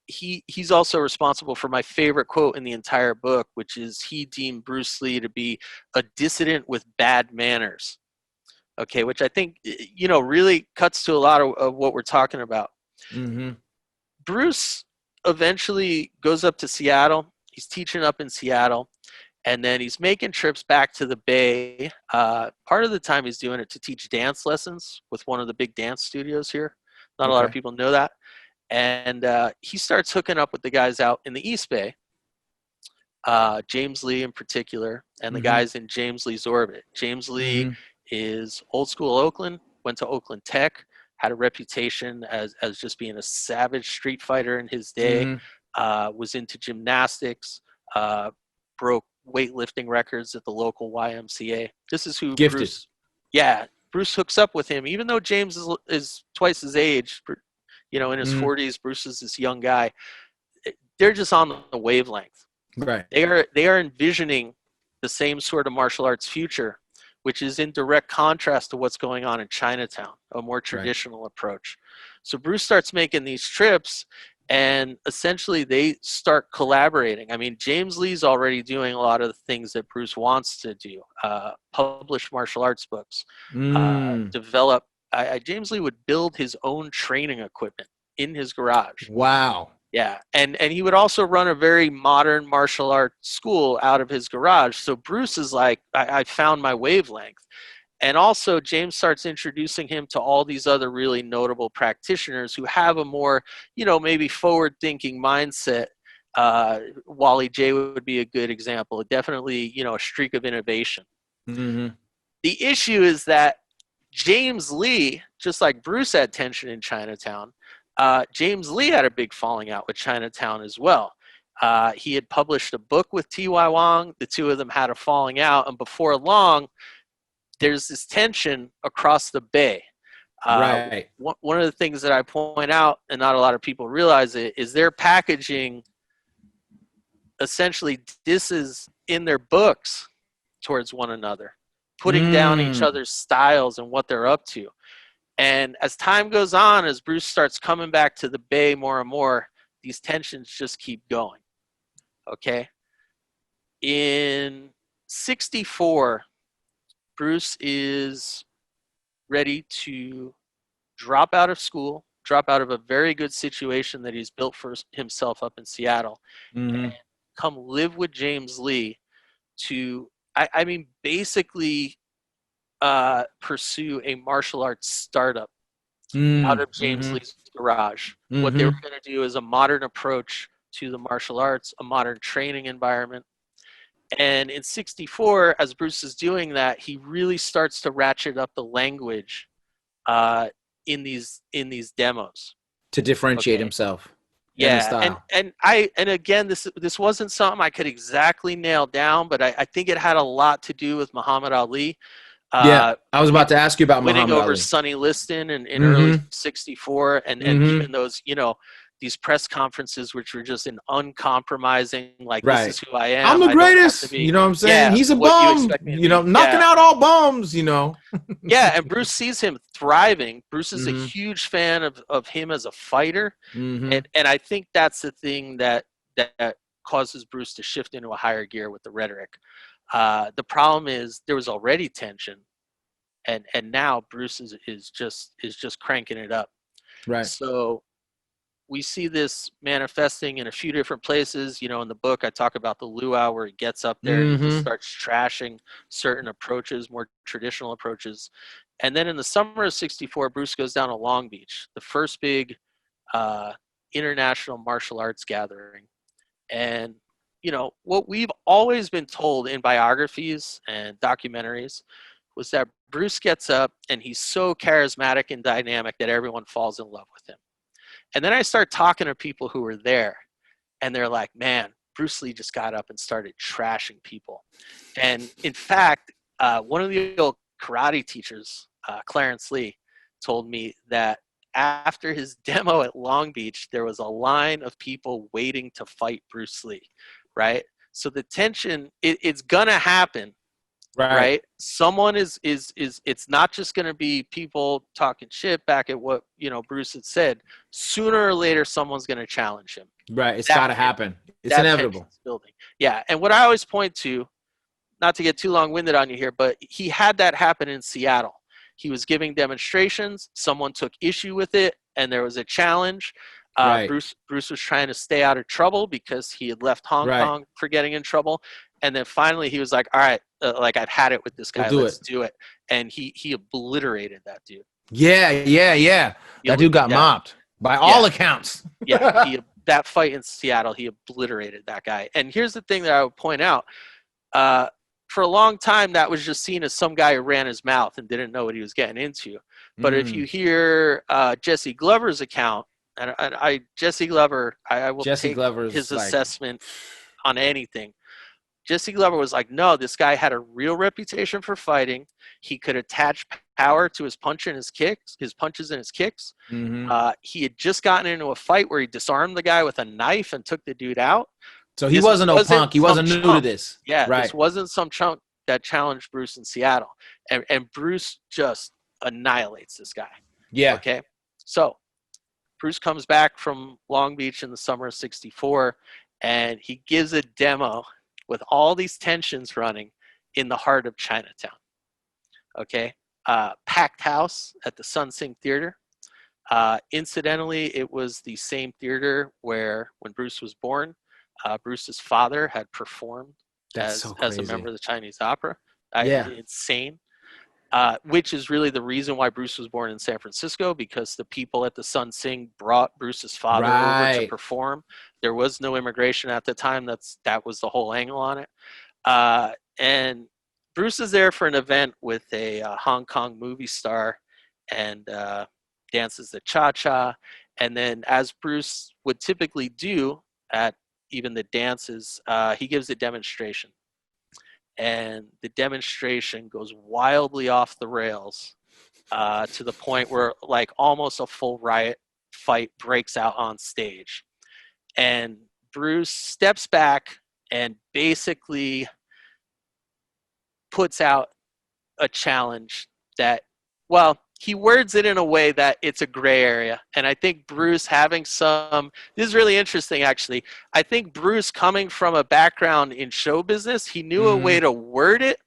He's also responsible for my favorite quote in the entire book, which is he deemed Bruce Lee to be a dissident with bad manners. Okay, which I think really cuts to a lot of what we're talking about. Mm-hmm. Bruce eventually goes up to Seattle. He's teaching up in Seattle, And then he's making trips back to the Bay. Part of the time he's doing it to teach dance lessons with one of the big dance studios here. Not a lot of people know that. And he starts hooking up with the guys out in the East Bay, James Lee in particular, and the guys in James Lee's orbit. James Lee is old school Oakland, went to Oakland Tech, had a reputation as just being a savage street fighter in his day, was into gymnastics, broke weightlifting records at the local YMCA. This is who Gifted. Bruce hooks up with him, even though James is twice his age, in his 40s. Bruce is this young guy. They're just on the wavelength. Right. They are envisioning the same sort of martial arts future, which is in direct contrast to what's going on in Chinatown, a more traditional approach. So Bruce starts making these trips, and essentially they start collaborating. I mean, James Lee's already doing a lot of the things that Bruce wants to do, publish martial arts books, develop. James Lee would build his own training equipment in his garage. Wow. Yeah, and he would also run a very modern martial arts school out of his garage. So Bruce is like, I found my wavelength. And also James starts introducing him to all these other really notable practitioners who have a more, maybe forward-thinking mindset. Wally J would be a good example. Definitely, a streak of innovation. The issue is that James Lee, just like Bruce had tension in Chinatown, James Lee had a big falling out with Chinatown as well. He had published a book with T.Y. Wong. The two of them had a falling out, and before long, there's this tension across the Bay. Right. One of the things that I point out, and not a lot of people realize it, is their packaging essentially disses in their books towards one another, putting down each other's styles and what they're up to. And as time goes on, as Bruce starts coming back to the Bay more and more, these tensions just keep going. Okay? In 1964, Bruce is ready to drop out of school, drop out of a very good situation that he's built for himself up in Seattle, and come live with James Lee to, basically pursue a martial arts startup out of James Lee's garage. What they were going to do is a modern approach to the martial arts, a modern training environment. And in 1964, as Bruce is doing that, he really starts to ratchet up the language in these demos to differentiate himself. Yeah, and again, this wasn't something I could exactly nail down, but I think it had a lot to do with Muhammad Ali. I was about to ask you about winning Muhammad over Ali. Sonny Liston in early 1964, and even those, these press conferences, which were just an uncompromising, like, this is who I am. I'm the greatest. You know what I'm saying? He's a bum. Knocking out all bums, Yeah, and Bruce sees him thriving. Bruce is a huge fan of him as a fighter. And I think that's the thing that causes Bruce to shift into a higher gear with the rhetoric. The problem is there was already tension, and now Bruce is just cranking it up. Right. So we see this manifesting in a few different places. In the book, I talk about the luau where he gets up there and he just starts trashing certain approaches, more traditional approaches. And then in the summer of 1964, Bruce goes down to Long Beach, the first big international martial arts gathering. And, what we've always been told in biographies and documentaries was that Bruce gets up and he's so charismatic and dynamic that everyone falls in love with him. And then I start talking to people who were there, and they're like, man, Bruce Lee just got up and started trashing people. And in fact, one of the old karate teachers, Clarence Lee, told me that after his demo at Long Beach, there was a line of people waiting to fight Bruce Lee, right? So the tension, it's going to happen. Right. Someone is it's not just going to be people talking shit back at what, Bruce had said. Sooner or later, someone's going to challenge him. Right. It's got to happen. It's inevitable. Building. Yeah. And what I always point to, not to get too long-winded on you here, but he had that happen in Seattle. He was giving demonstrations. Someone took issue with it, and there was a challenge. Right. Bruce was trying to stay out of trouble because he had left Hong Right. Kong for getting in trouble. And then finally he was like, all right, like I've had it with this guy. We'll Let's do it. And he obliterated that dude. Yeah. That dude got mopped by all accounts. That fight in Seattle, he obliterated that guy. And here's the thing that I would point out. For a long time, that was just seen as some guy who ran his mouth and didn't know what he was getting into. But if you hear Jesse Glover's account, and Jesse Glover, I will take his assessment on anything. Jesse Glover was like, no, this guy had a real reputation for fighting. He could attach power to his punches and his kicks. Mm-hmm. He had just gotten into a fight where he disarmed the guy with a knife and took the dude out. So he wasn't no punk. He wasn't new to this. Yeah, right. This wasn't some chunk that challenged Bruce in Seattle. And Bruce just annihilates this guy. Yeah. Okay. So Bruce comes back from Long Beach in the summer of '64, and he gives a demo with all these tensions running in the heart of Chinatown. Okay. Packed house at the Sun Sing Theater. Incidentally, it was the same theater where, when Bruce was born, Bruce's father had performed as a member of the Chinese opera. Insane. Which is really the reason why Bruce was born in San Francisco, because the people at the Sun Sing brought Bruce's father over to perform. There was no immigration at the time. That was the whole angle on it. And Bruce is there for an event with a Hong Kong movie star and dances the cha-cha. And then, as Bruce would typically do at even the dances, he gives a demonstration. And the demonstration goes wildly off the rails to the point where like almost a full riot fight breaks out on stage. And Bruce steps back and basically puts out a challenge that, well, he words it in a way that it's a gray area. And I think Bruce having this is really interesting, actually. I think Bruce, coming from a background in show business, he knew a way to word it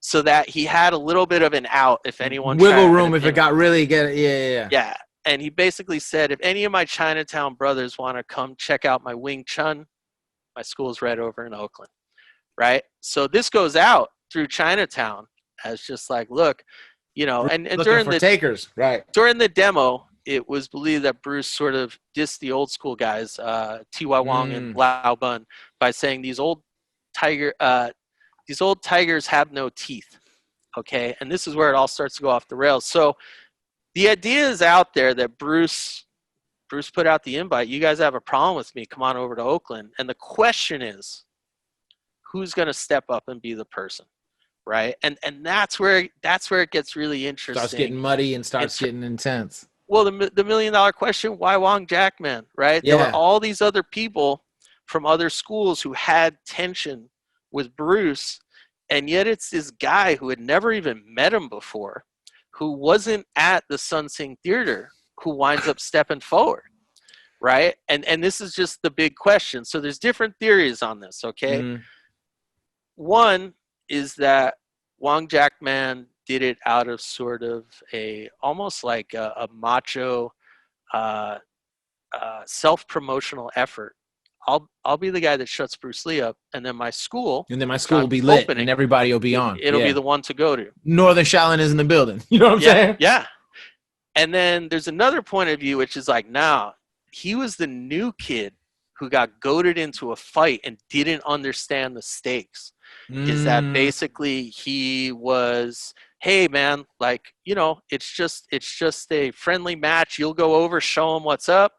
so that he had a little bit of an out if anyone wiggle room if it got really yeah. And he basically said, if any of my Chinatown brothers want to come check out my Wing Chun, my school's right over in Oakland, right? So this goes out through Chinatown as just like, look, you know, and during the takers, right? During the demo, it was believed that Bruce sort of dissed the old school guys, T.Y. Wong and Lao Bun, by saying these old tigers have no teeth. Okay, and this is where it all starts to go off the rails. So the idea is out there that Bruce put out the invite. You guys have a problem with me? Come on over to Oakland. And the question is, who's going to step up and be the person? Right, and that's where it gets really interesting. Starts getting muddy and starts getting intense. Well, the $1 million question: why Wong Jack Man? Right, there were all these other people from other schools who had tension with Bruce, and yet it's this guy who had never even met him before, who wasn't at the Sun Sing Theater, who winds up stepping forward. Right, and this is just the big question. So there's different theories on this. Okay, one is that Wong Jack Man did it out of sort of almost like a macho self-promotional effort. I'll be the guy that shuts Bruce Lee up, and then my school will be lit, and everybody will be on. It'll be the one to go to. Northern Shaolin is in the building. You know what I'm saying? Yeah. And then there's another point of view, which is like, nah, he was the new kid who got goaded into a fight and didn't understand the stakes. Is that basically he was, hey man, like, you know, it's just a friendly match. You'll go over, show him what's up,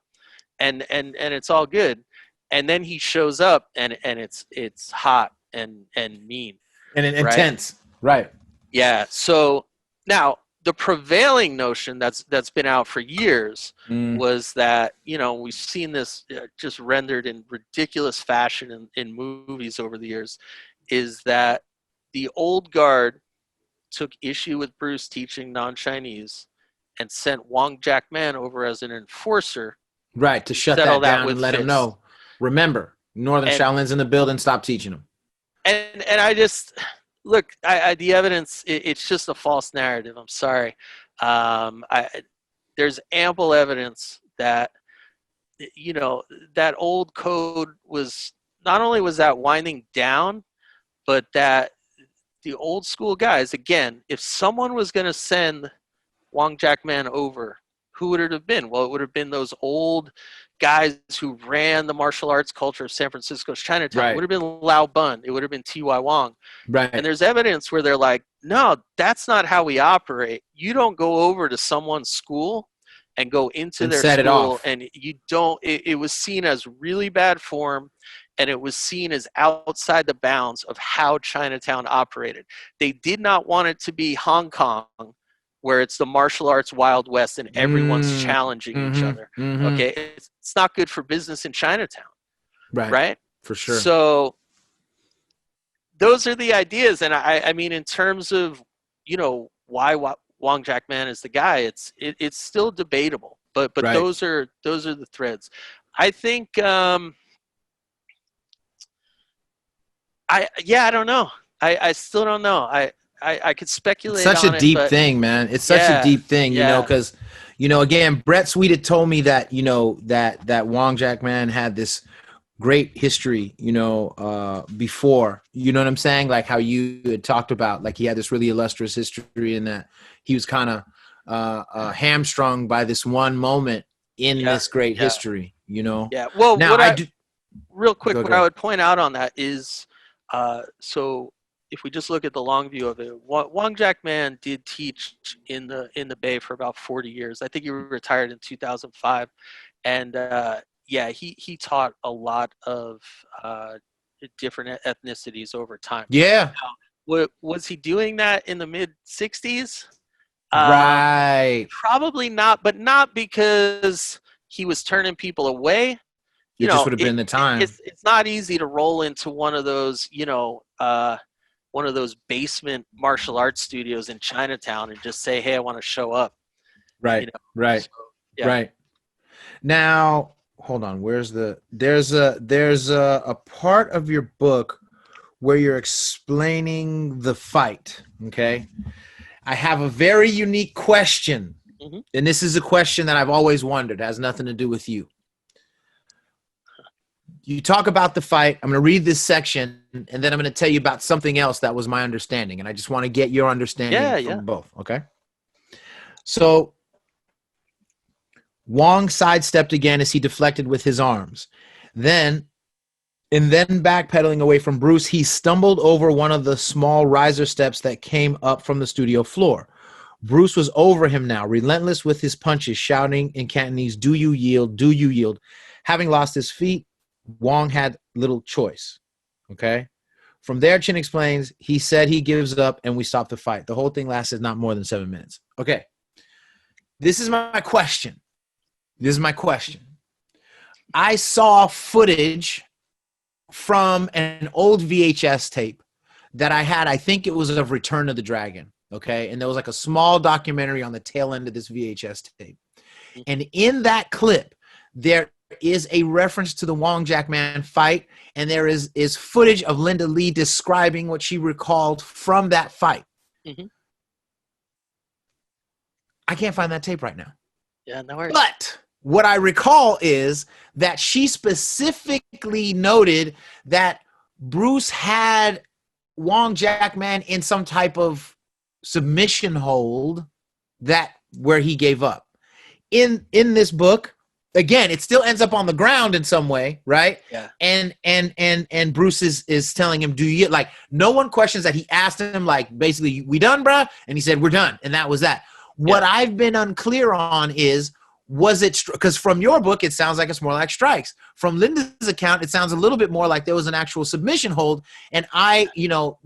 and it's all good. And then he shows up and it's hot and mean and intense, right? Yeah. So now the prevailing notion that's been out for years was that, you know, we've seen this just rendered in ridiculous fashion in movies over the years, is that the old guard took issue with Bruce teaching non-Chinese and sent Wong Jack Man over as an enforcer. Right, to shut that down and let him know. Remember, Northern Shaolin's in the building, stop teaching them. And I just, look, the evidence, it's just a false narrative. I'm sorry. There's ample evidence that you know, that old code was not only was that winding down, but that the old school guys, again, if someone was going to send Wong Jack Man over, who would it have been? Well, it would have been those old guys who ran the martial arts culture of San Francisco's Chinatown. It Right. would have been Lao Bun. It would have been T.Y. Wong. And Right. there's evidence where they're like, no, that's not how we operate. You don't go over to someone's school and go into And their set it school, off. and you don't, it was seen as really bad form, and it was seen as outside the bounds of how Chinatown operated. They did not want it to be Hong Kong, where it's the martial arts Wild West and everyone's challenging each other. Okay, it's not good for business in Chinatown, right? For sure. So those are the ideas, and I mean, in terms of, you know, why Wong Jack Man is the guy, it's still debatable, but Right. those are the threads. I think I don't know. I still don't know. I could speculate It's such on a it, deep but thing, man. It's such a deep thing, you know, because, you know, again, Brett Sweet had told me that, you know, that Wong Jack Man had this great history, you know, before, you know what I'm saying? Like how you had talked about, like he had this really illustrious history and that he was kind of hamstrung by this one moment in this great history, you know? Yeah. Well, now real quick, Go, what go. I would point out on that is, so if we just look at the long view of it, Wong Jack Man did teach in the Bay for about 40 years. I think he retired in 2005, and he taught a lot of different ethnicities over time. Yeah. Now, was he doing that in the mid 60s? Right. Probably not, but not because he was turning people away. You It just know, would have been the time. it's not easy to roll into one of those, you know, one of those basement martial arts studios in Chinatown and just say, "Hey, I want to show up." Right. You know? Right. So, yeah. Right. Now, hold on. There's a part of your book where you're explaining the fight. Okay. I have a very unique question. Mhm. And this is a question that I've always wondered. It has nothing to do with you. You talk about the fight. I'm going to read this section, and then I'm going to tell you about something else that was my understanding. And I just want to get your understanding from both. Okay. So Wong sidestepped again as he deflected with his arms. Then backpedaling away from Bruce, he stumbled over one of the small riser steps that came up from the studio floor. Bruce was over him now, relentless with his punches, shouting in Cantonese, "Do you yield? Do you yield?" Having lost his feet, Wong had little choice. Okay. From there, Chin explains, he said he gives up and we stop the fight. The whole thing lasted not more than 7 minutes. Okay. This is my question. I saw footage from an old VHS tape that I had. I think it was of Return of the Dragon. Okay. And there was like a small documentary on the tail end of this VHS tape. And in that clip, there is a reference to the Wong Jack Man fight, and there is footage of Linda Lee describing what she recalled from that fight. Mm-hmm. I can't find that tape right now. Yeah, no worries. But what I recall is that she specifically noted that Bruce had Wong Jack Man in some type of submission hold where he gave up. In this book, again, it still ends up on the ground in some way, right? Yeah. And Bruce is telling him, "Do you like?" No one questions that. He asked him, like, basically, "We done, bruh?" And he said, "We're done," and that was that. What I've been unclear on is, was it because from your book it sounds like it's more like strikes. From Linda's account, it sounds a little bit more like there was an actual submission hold. And I don't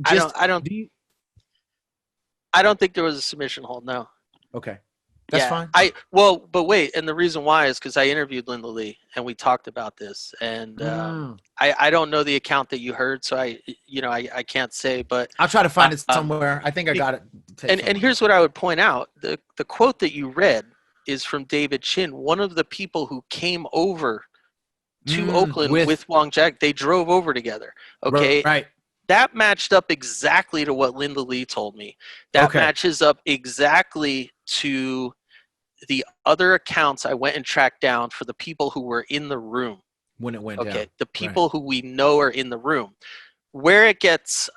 think there was a submission hold. No. Okay. That's fine. But wait, and the reason why is because I interviewed Linda Lee and we talked about this, and I don't know the account that you heard, so I can't say, but I'll try to find it somewhere. I think I got it. And here's what I would point out: the quote that you read is from David Chin, one of the people who came over to Oakland with Wong Jack. They drove over together. Okay, right. That matched up exactly to what Linda Lee told me. That matches up exactly to the other accounts I went and tracked down for the people who were in the room. When it went Okay, down. the people who we know are in the room. Where it gets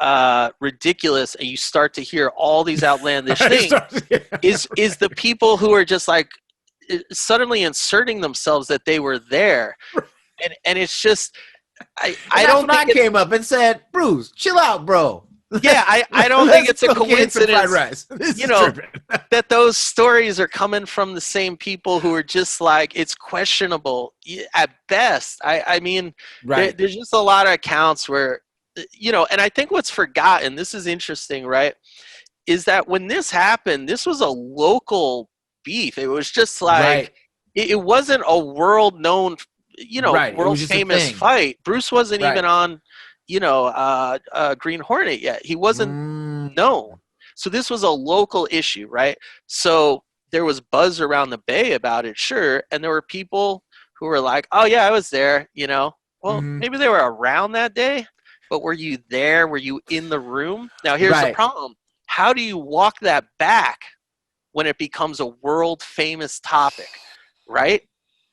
ridiculous and you start to hear all these outlandish things is the people who are just like suddenly inserting themselves that they were there. And it's just I don't think I came up and said, Bruce, chill out, bro. Yeah, I don't think it's a coincidence, that those stories are coming from the same people who are just like, it's questionable at best. I mean, there's just a lot of accounts where, and I think what's forgotten, this is interesting, right, is that when this happened, this was a local beef. It was just like, it wasn't a world-known, world-famous fight. Bruce wasn't even on Green Hornet yet. He wasn't known. So this was a local issue, right? So there was buzz around the Bay about it, sure. And there were people who were like, oh yeah, I was there, Well, maybe they were around that day, but were you there? Were you in the room? Now here's the problem. How do you walk that back when it becomes a world famous topic, right?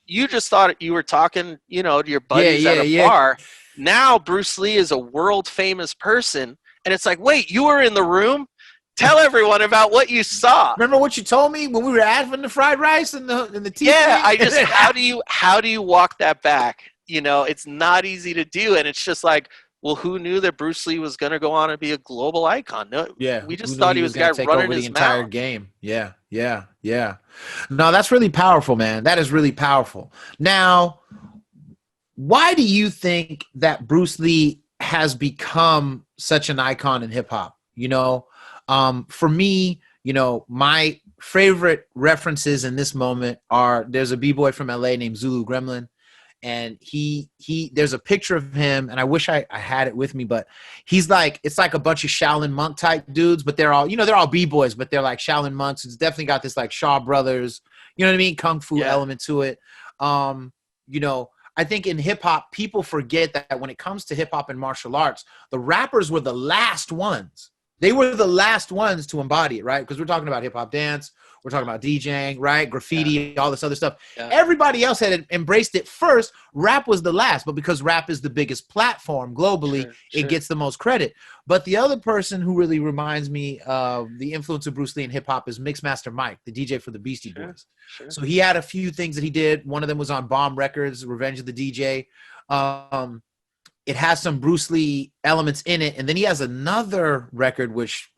You just thought you were talking, to your buddies at a bar. Now Bruce Lee is a world famous person, and it's like, wait, you were in the room? Tell everyone about what you saw. Remember what you told me when we were having the fried rice and the tea? Yeah, how do you walk that back? It's not easy to do, and it's just like, well, who knew that Bruce Lee was going to go on and be a global icon? No, we just thought he was going to take over the entire game. Yeah. No, that's really powerful, man. That is really powerful. Now, why do you think that Bruce Lee has become such an icon in hip hop? For me, my favorite references in this moment are, there's a b-boy from LA named Zulu Gremlin. And he there's a picture of him, and I wish I had it with me, but he's like, it's like a bunch of Shaolin monk type dudes, but they're all, they're all b-boys, but they're like Shaolin monks. It's definitely got this like Shaw Brothers, you know what I mean? Kung Fu element to it. I think in hip hop, people forget that when it comes to hip hop and martial arts, the rappers were the last ones. They were the last ones to embody it, right? Because we're talking about hip hop dance, we're talking about DJing, right? Graffiti, all this other stuff. Yeah. Everybody else had embraced it first. Rap was the last, but because rap is the biggest platform globally, it gets the most credit. But the other person who really reminds me of the influence of Bruce Lee in hip hop is Mixmaster Mike, the DJ for the Beastie Boys. So he had a few things that he did. One of them was on Bomb Records, Revenge of the DJ. It has some Bruce Lee elements in it. And then he has another record, which,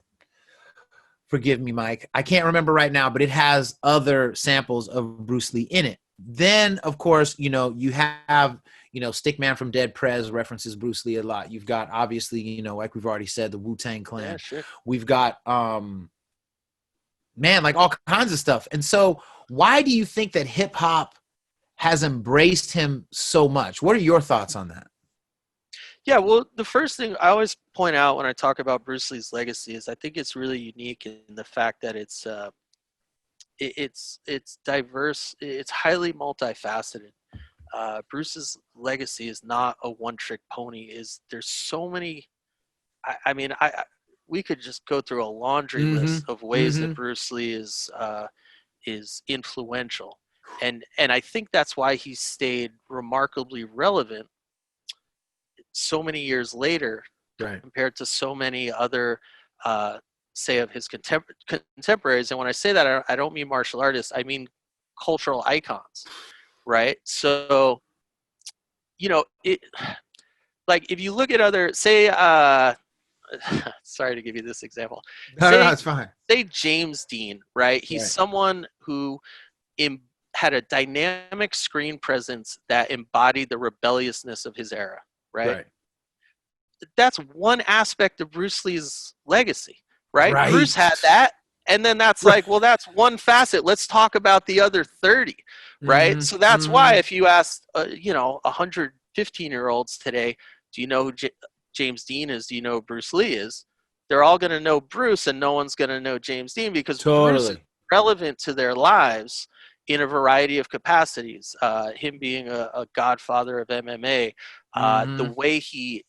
forgive me, Mike, I can't remember right now, but it has other samples of Bruce Lee in it. Then, of course, you have, Stickman from Dead Prez references Bruce Lee a lot. You've got, obviously, like we've already said, the Wu-Tang Clan. Yeah, sure. We've got, like all kinds of stuff. And so why do you think that hip hop has embraced him so much? What are your thoughts on that? Yeah, well, the first thing I always point out when I talk about Bruce Lee's legacy is I think it's really unique in the fact that it's diverse, it's highly multifaceted. Bruce's legacy is not a one-trick pony. There's so many. We could just go through a laundry list of ways that Bruce Lee is influential, and I think that's why he stayed remarkably relevant so many years later, compared to so many other, say, of his contemporaries. And when I say that, I don't mean martial artists. I mean cultural icons, right? So, if you look at other, say, sorry to give you this example. No, it's fine. Say James Dean, right? He's someone who had a dynamic screen presence that embodied the rebelliousness of his era. Right? That's one aspect of Bruce Lee's legacy, right? Bruce had that, and then that's like, well, that's one facet. Let's talk about the other 30, right? So that's why if you ask, 115-year-olds today, do you know who James Dean is? Do you know who Bruce Lee is? They're all going to know Bruce, and no one's going to know James Dean because Bruce is relevant to their lives in a variety of capacities. Him being a godfather of MMA, the way he,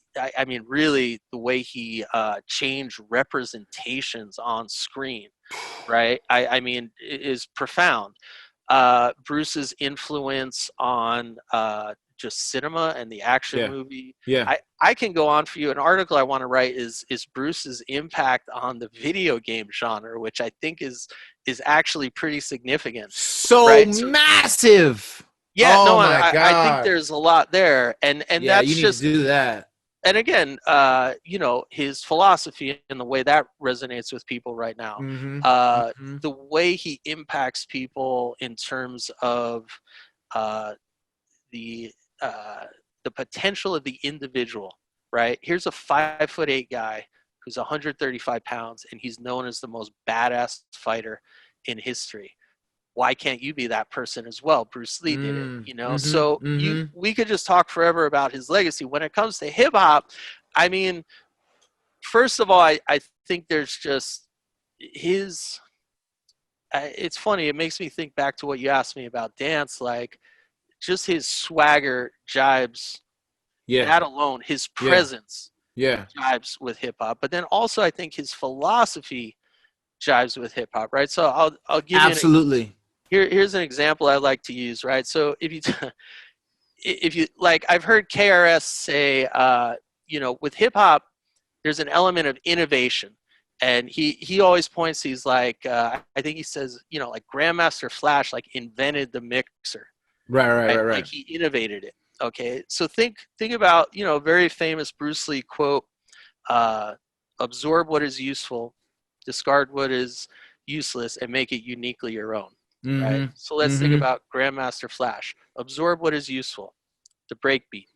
really the way he changed representations on screen, right? Is profound. Bruce's influence on just cinema and the action Yeah. movie. Yeah. I can go on for you. An article I want to write is Bruce's impact on the video game genre, which I think is actually pretty significant. So Right? So, massive. yeah, Oh no, my I think God. there's a lot there, and Yeah, that's you need to just, do that. and again, you know, his philosophy and the way that resonates with people right now, Mm-hmm. uh, Mm-hmm. the way he impacts people in terms of uh, the uh, the potential of the individual. Right? Here's a 5'8" guy who's 135 pounds, and he's known as the most badass fighter in history. Why can't you be that person as well? Bruce Lee did it, you know. Mm-hmm. So Mm-hmm. we could just talk forever about his legacy. When it comes to hip hop, I mean, first of all, I think there's just his. It's funny. It makes me think back to what you asked me about dance. Like, just his swagger jibes. Yeah. That alone, his Yeah. presence Yeah. jibes with hip hop. But then also, I think his philosophy jives with hip hop. Right. So I'll give you Absolutely. here's an example I like to use. Right. So if you like, I've heard KRS say, you know, with hip hop, there's an element of innovation. And he always points, he's like, I think he says, you know, like Grandmaster Flash, like invented the mixer, Right. Right. right? Right. Like Right. he innovated it. Okay. So think about, you know, a very famous Bruce Lee quote, uh, absorb what is useful, discard what is useless, and make it uniquely your own. Right. Mm-hmm. So let's think Mm-hmm. about Grandmaster Flash. Absorb what is useful, the breakbeat.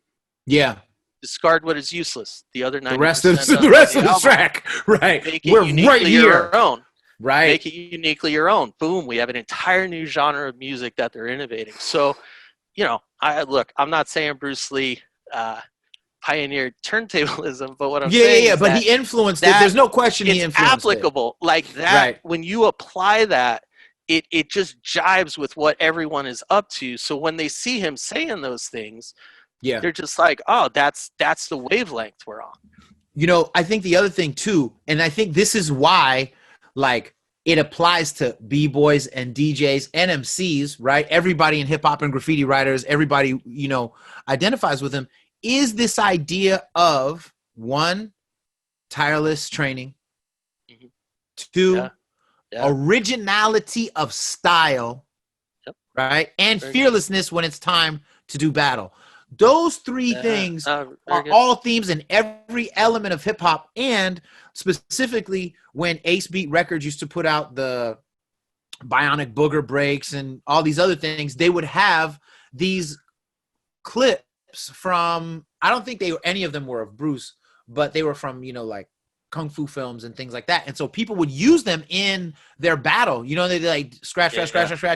Yeah. Discard what is useless, the other 90% The rest of of the rest of the album. track. Right. Make it We're uniquely right here. your own. Right. Make it uniquely your own. Boom. We have an entire new genre of music that they're innovating. So, you know, I'm not saying Bruce Lee pioneered turntablism, but what I'm Yeah. Yeah. saying Yeah. is But that he influenced it. that There's no question he it's influenced it. applicable like that. Right. When you apply that, it just jives with what everyone is up to. So when they see him saying those things, Yeah. they're just like, oh, that's the wavelength we're on. You know, I think the other thing too, and I think this is why, like, it applies to b-boys and DJs and MCs, right? Everybody in hip hop and graffiti writers, everybody, you know, identifies with him, is this idea of, one, tireless training, Mhm. two, Yeah. Yeah. originality of style, Yep. right? And Very good. fearlessness when it's time to do battle. Those three things Very are good. all themes in every element of hip hop, and specifically when Ace Beat Records used to put out the Bionic Booger breaks and all these other things, they would have these clips from, I don't think any of them were of Bruce, but they were from, you know, like kung fu films and things like that. And so people would use them in their battle. You know, they like scratch,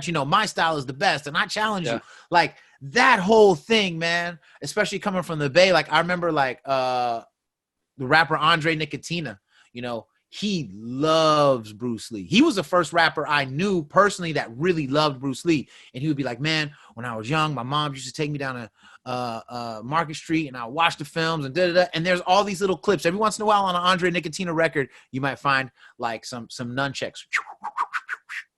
you know, my style is the best and I challenge you. Like that whole thing, man, especially coming from the Bay. Like I remember like the rapper Andre Nicotina, you know, he loves Bruce Lee. He was the first rapper I knew personally that really loved Bruce Lee. And he would be like, man, when I was young, my mom used to take me down to Market Street and I watched the films and da-da-da. And there's all these little clips. Every once in a while on an Andre Nicotina record, you might find like some nunchucks.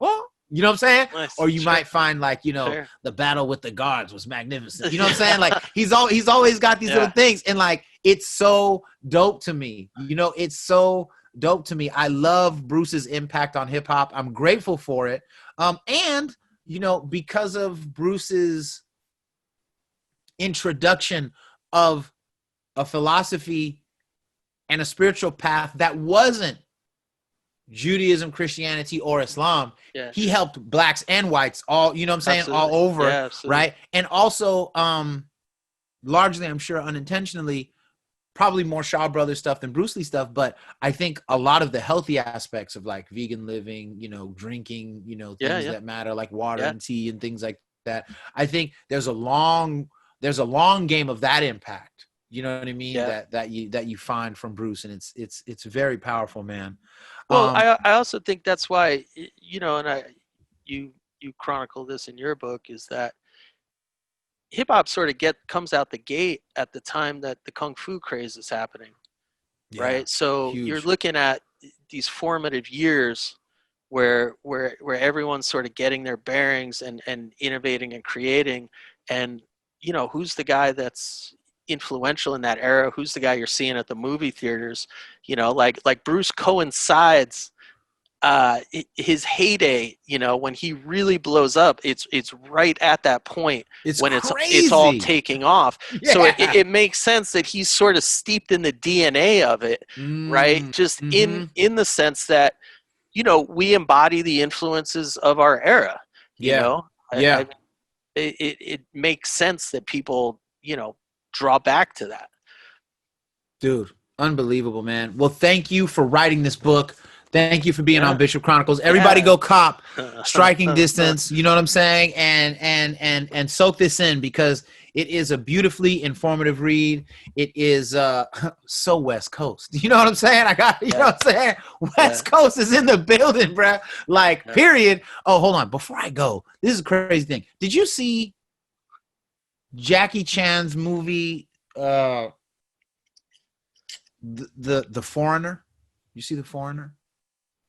Well, you know what I'm saying? Nice. Or you might find like, you know, the battle with the guards was magnificent. You know what I'm saying? Like he's always got these little things. And like, it's so dope to me. You know, it's so dope to me. I love Bruce's impact on hip hop. I'm grateful for it. And, you know, because of Bruce's introduction of a philosophy and a spiritual path that wasn't Judaism, Christianity, or Islam, he helped blacks and whites all, you know what I'm saying, all over, right? And also, largely, I'm sure unintentionally, probably more Shaw Brothers stuff than Bruce Lee stuff, but I think a lot of the healthy aspects of like vegan living, you know, drinking, you know, things that matter like water and tea and things like that. I think there's a long game of that impact. You know what I mean? That you find from Bruce, and it's very powerful, man. Well, I also think that's why, you know, and you chronicle this in your book, is that hip hop sort of comes out the gate at the time that the kung fu craze is happening, right? So you're looking at these formative years where everyone's sort of getting their bearings and innovating and creating. And who's the guy that's influential in that era? Who's the guy you're seeing at the movie theaters? Like Bruce coincides his heyday, when he really blows up. It's right at that point when it's all taking off. Yeah. So it makes sense that he's sort of steeped in the DNA of it, right? Just in the sense that we embody the influences of our era. It makes sense that people draw back to that. Dude, unbelievable, man. Well, thank you for writing this book. Thank you for being on Bishop Chronicles. Everybody go cop Striking Distance. You know what I'm saying? And soak this in, because it is a beautifully informative read. It is so West Coast. You know what I'm saying? You know what I'm saying? West Coast is in the building, bro. Like, period. Oh, hold on. Before I go, this is a crazy thing. Did you see Jackie Chan's movie, The Foreigner? You see The Foreigner?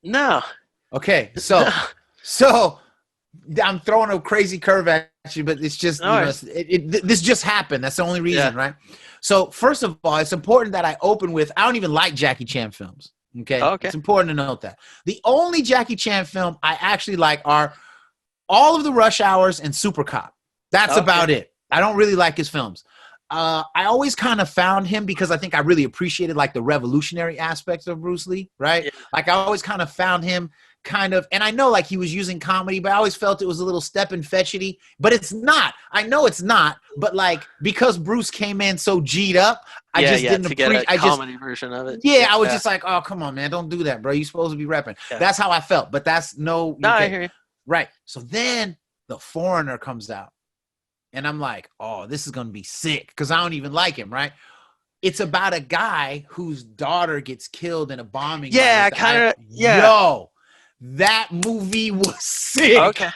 No. Okay, so I'm throwing a crazy curve at you, but it's just this just happened. That's the only reason, right? So first of all, it's important that I open with, I don't even like Jackie Chan films. Okay, it's important to note that the only Jackie Chan film I actually like are all of the Rush Hours and Super Cop. That's about it. I don't really like his films. I always kind of found him because I think I really appreciated like the revolutionary aspects of Bruce Lee, right? Yeah. Like I always kind of found him kind of, and I know like he was using comedy, but I always felt it was a little step and fetchity, but it's not. I know it's not, but like because Bruce came in so G'd up, I just didn't appreciate a comedy version of it. Yeah, I was just like, oh, come on, man, don't do that, bro. You're supposed to be repping. Yeah. That's how I felt, but that's no. I hear you. Right. So then The Foreigner comes out. And I'm like, oh, this is going to be sick because I don't even like him, right? It's about a guy whose daughter gets killed in a bombing. Yeah, kind of. Yeah. Yo, that movie was sick. Okay.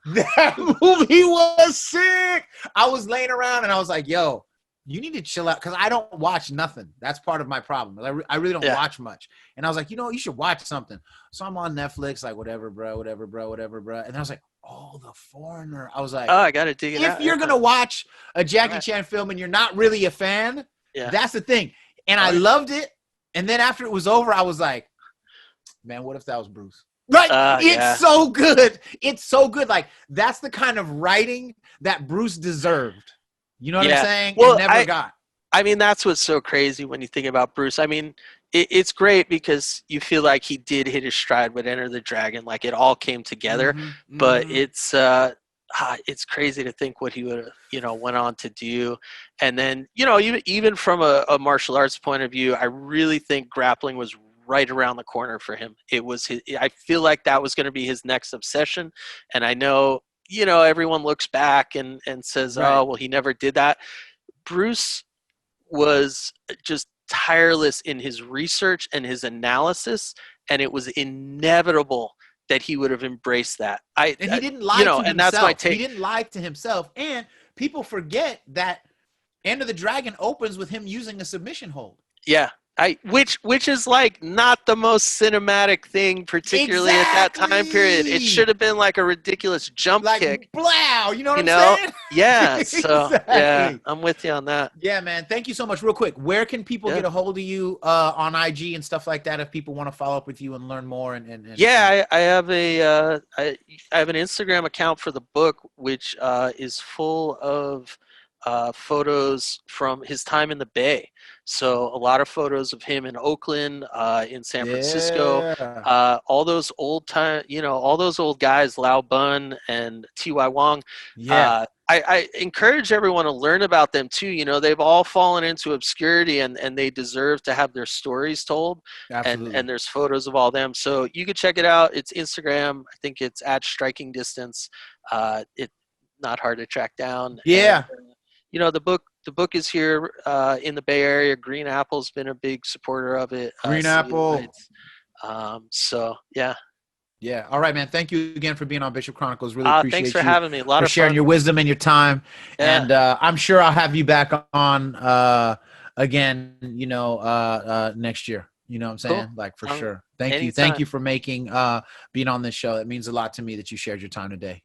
That movie was sick. I was laying around and I was like, yo, you need to chill out because I don't watch nothing. That's part of my problem. I really don't watch much. And I was like, you should watch something. So I'm on Netflix, like, whatever, bro. And I was like, oh, The Foreigner. I was like, oh, I got to dig it out. If you're going to watch a Jackie Chan film and you're not really a fan, that's the thing. And I loved it. And then after it was over, I was like, man, what if that was Bruce? Right? It's so good. It's so good. Like, that's the kind of writing that Bruce deserved. You know what I'm saying? Well, never got. I mean, that's what's so crazy when you think about Bruce. I mean, it's great because you feel like he did hit his stride with Enter the Dragon. Like, it all came together. But it's crazy to think what he would have, went on to do. And then, even from a martial arts point of view, I really think grappling was right around the corner for him. It was I feel like that was going to be his next obsession. And I know, everyone looks back and says, oh, well, he never did that. Bruce was just tireless in his research and his analysis, and it was inevitable that he would have embraced that. And he didn't lie to himself. That's my take. He didn't lie to himself. And people forget that Enter the Dragon opens with him using a submission hold. Yeah. Which is like not the most cinematic thing, particularly at that time period. It should have been like a ridiculous jump kick. Blow, you know what I'm saying? Yeah. So yeah, I'm with you on that. Yeah, man. Thank you so much. Real quick, where can people get a hold of you on IG and stuff like that if people want to follow up with you and learn more? I have I have an Instagram account for the book, which is full of photos from his time in the Bay. So a lot of photos of him in Oakland, in San Francisco, all those old time, all those old guys, Lau Bun and T.Y. Wong. Yeah. I encourage everyone to learn about them too. They've all fallen into obscurity and they deserve to have their stories told. Absolutely. And there's photos of all them. So you could check it out. It's Instagram. I think it's at Striking Distance. It's not hard to track down. Yeah. And, the book is here in the Bay Area. Green Apple's been a big supporter of it. Green Apple. So yeah. Yeah. All right, man. Thank you again for being on Bishop Chronicles. Really appreciate thanks for having me. A lot of sharing fun. Your wisdom and your time. Yeah. And I'm sure I'll have you back on again, next year. You know what I'm Cool. saying? Like, for sure. Thank you. Anytime. Thank you for making being on this show. It means a lot to me that you shared your time today.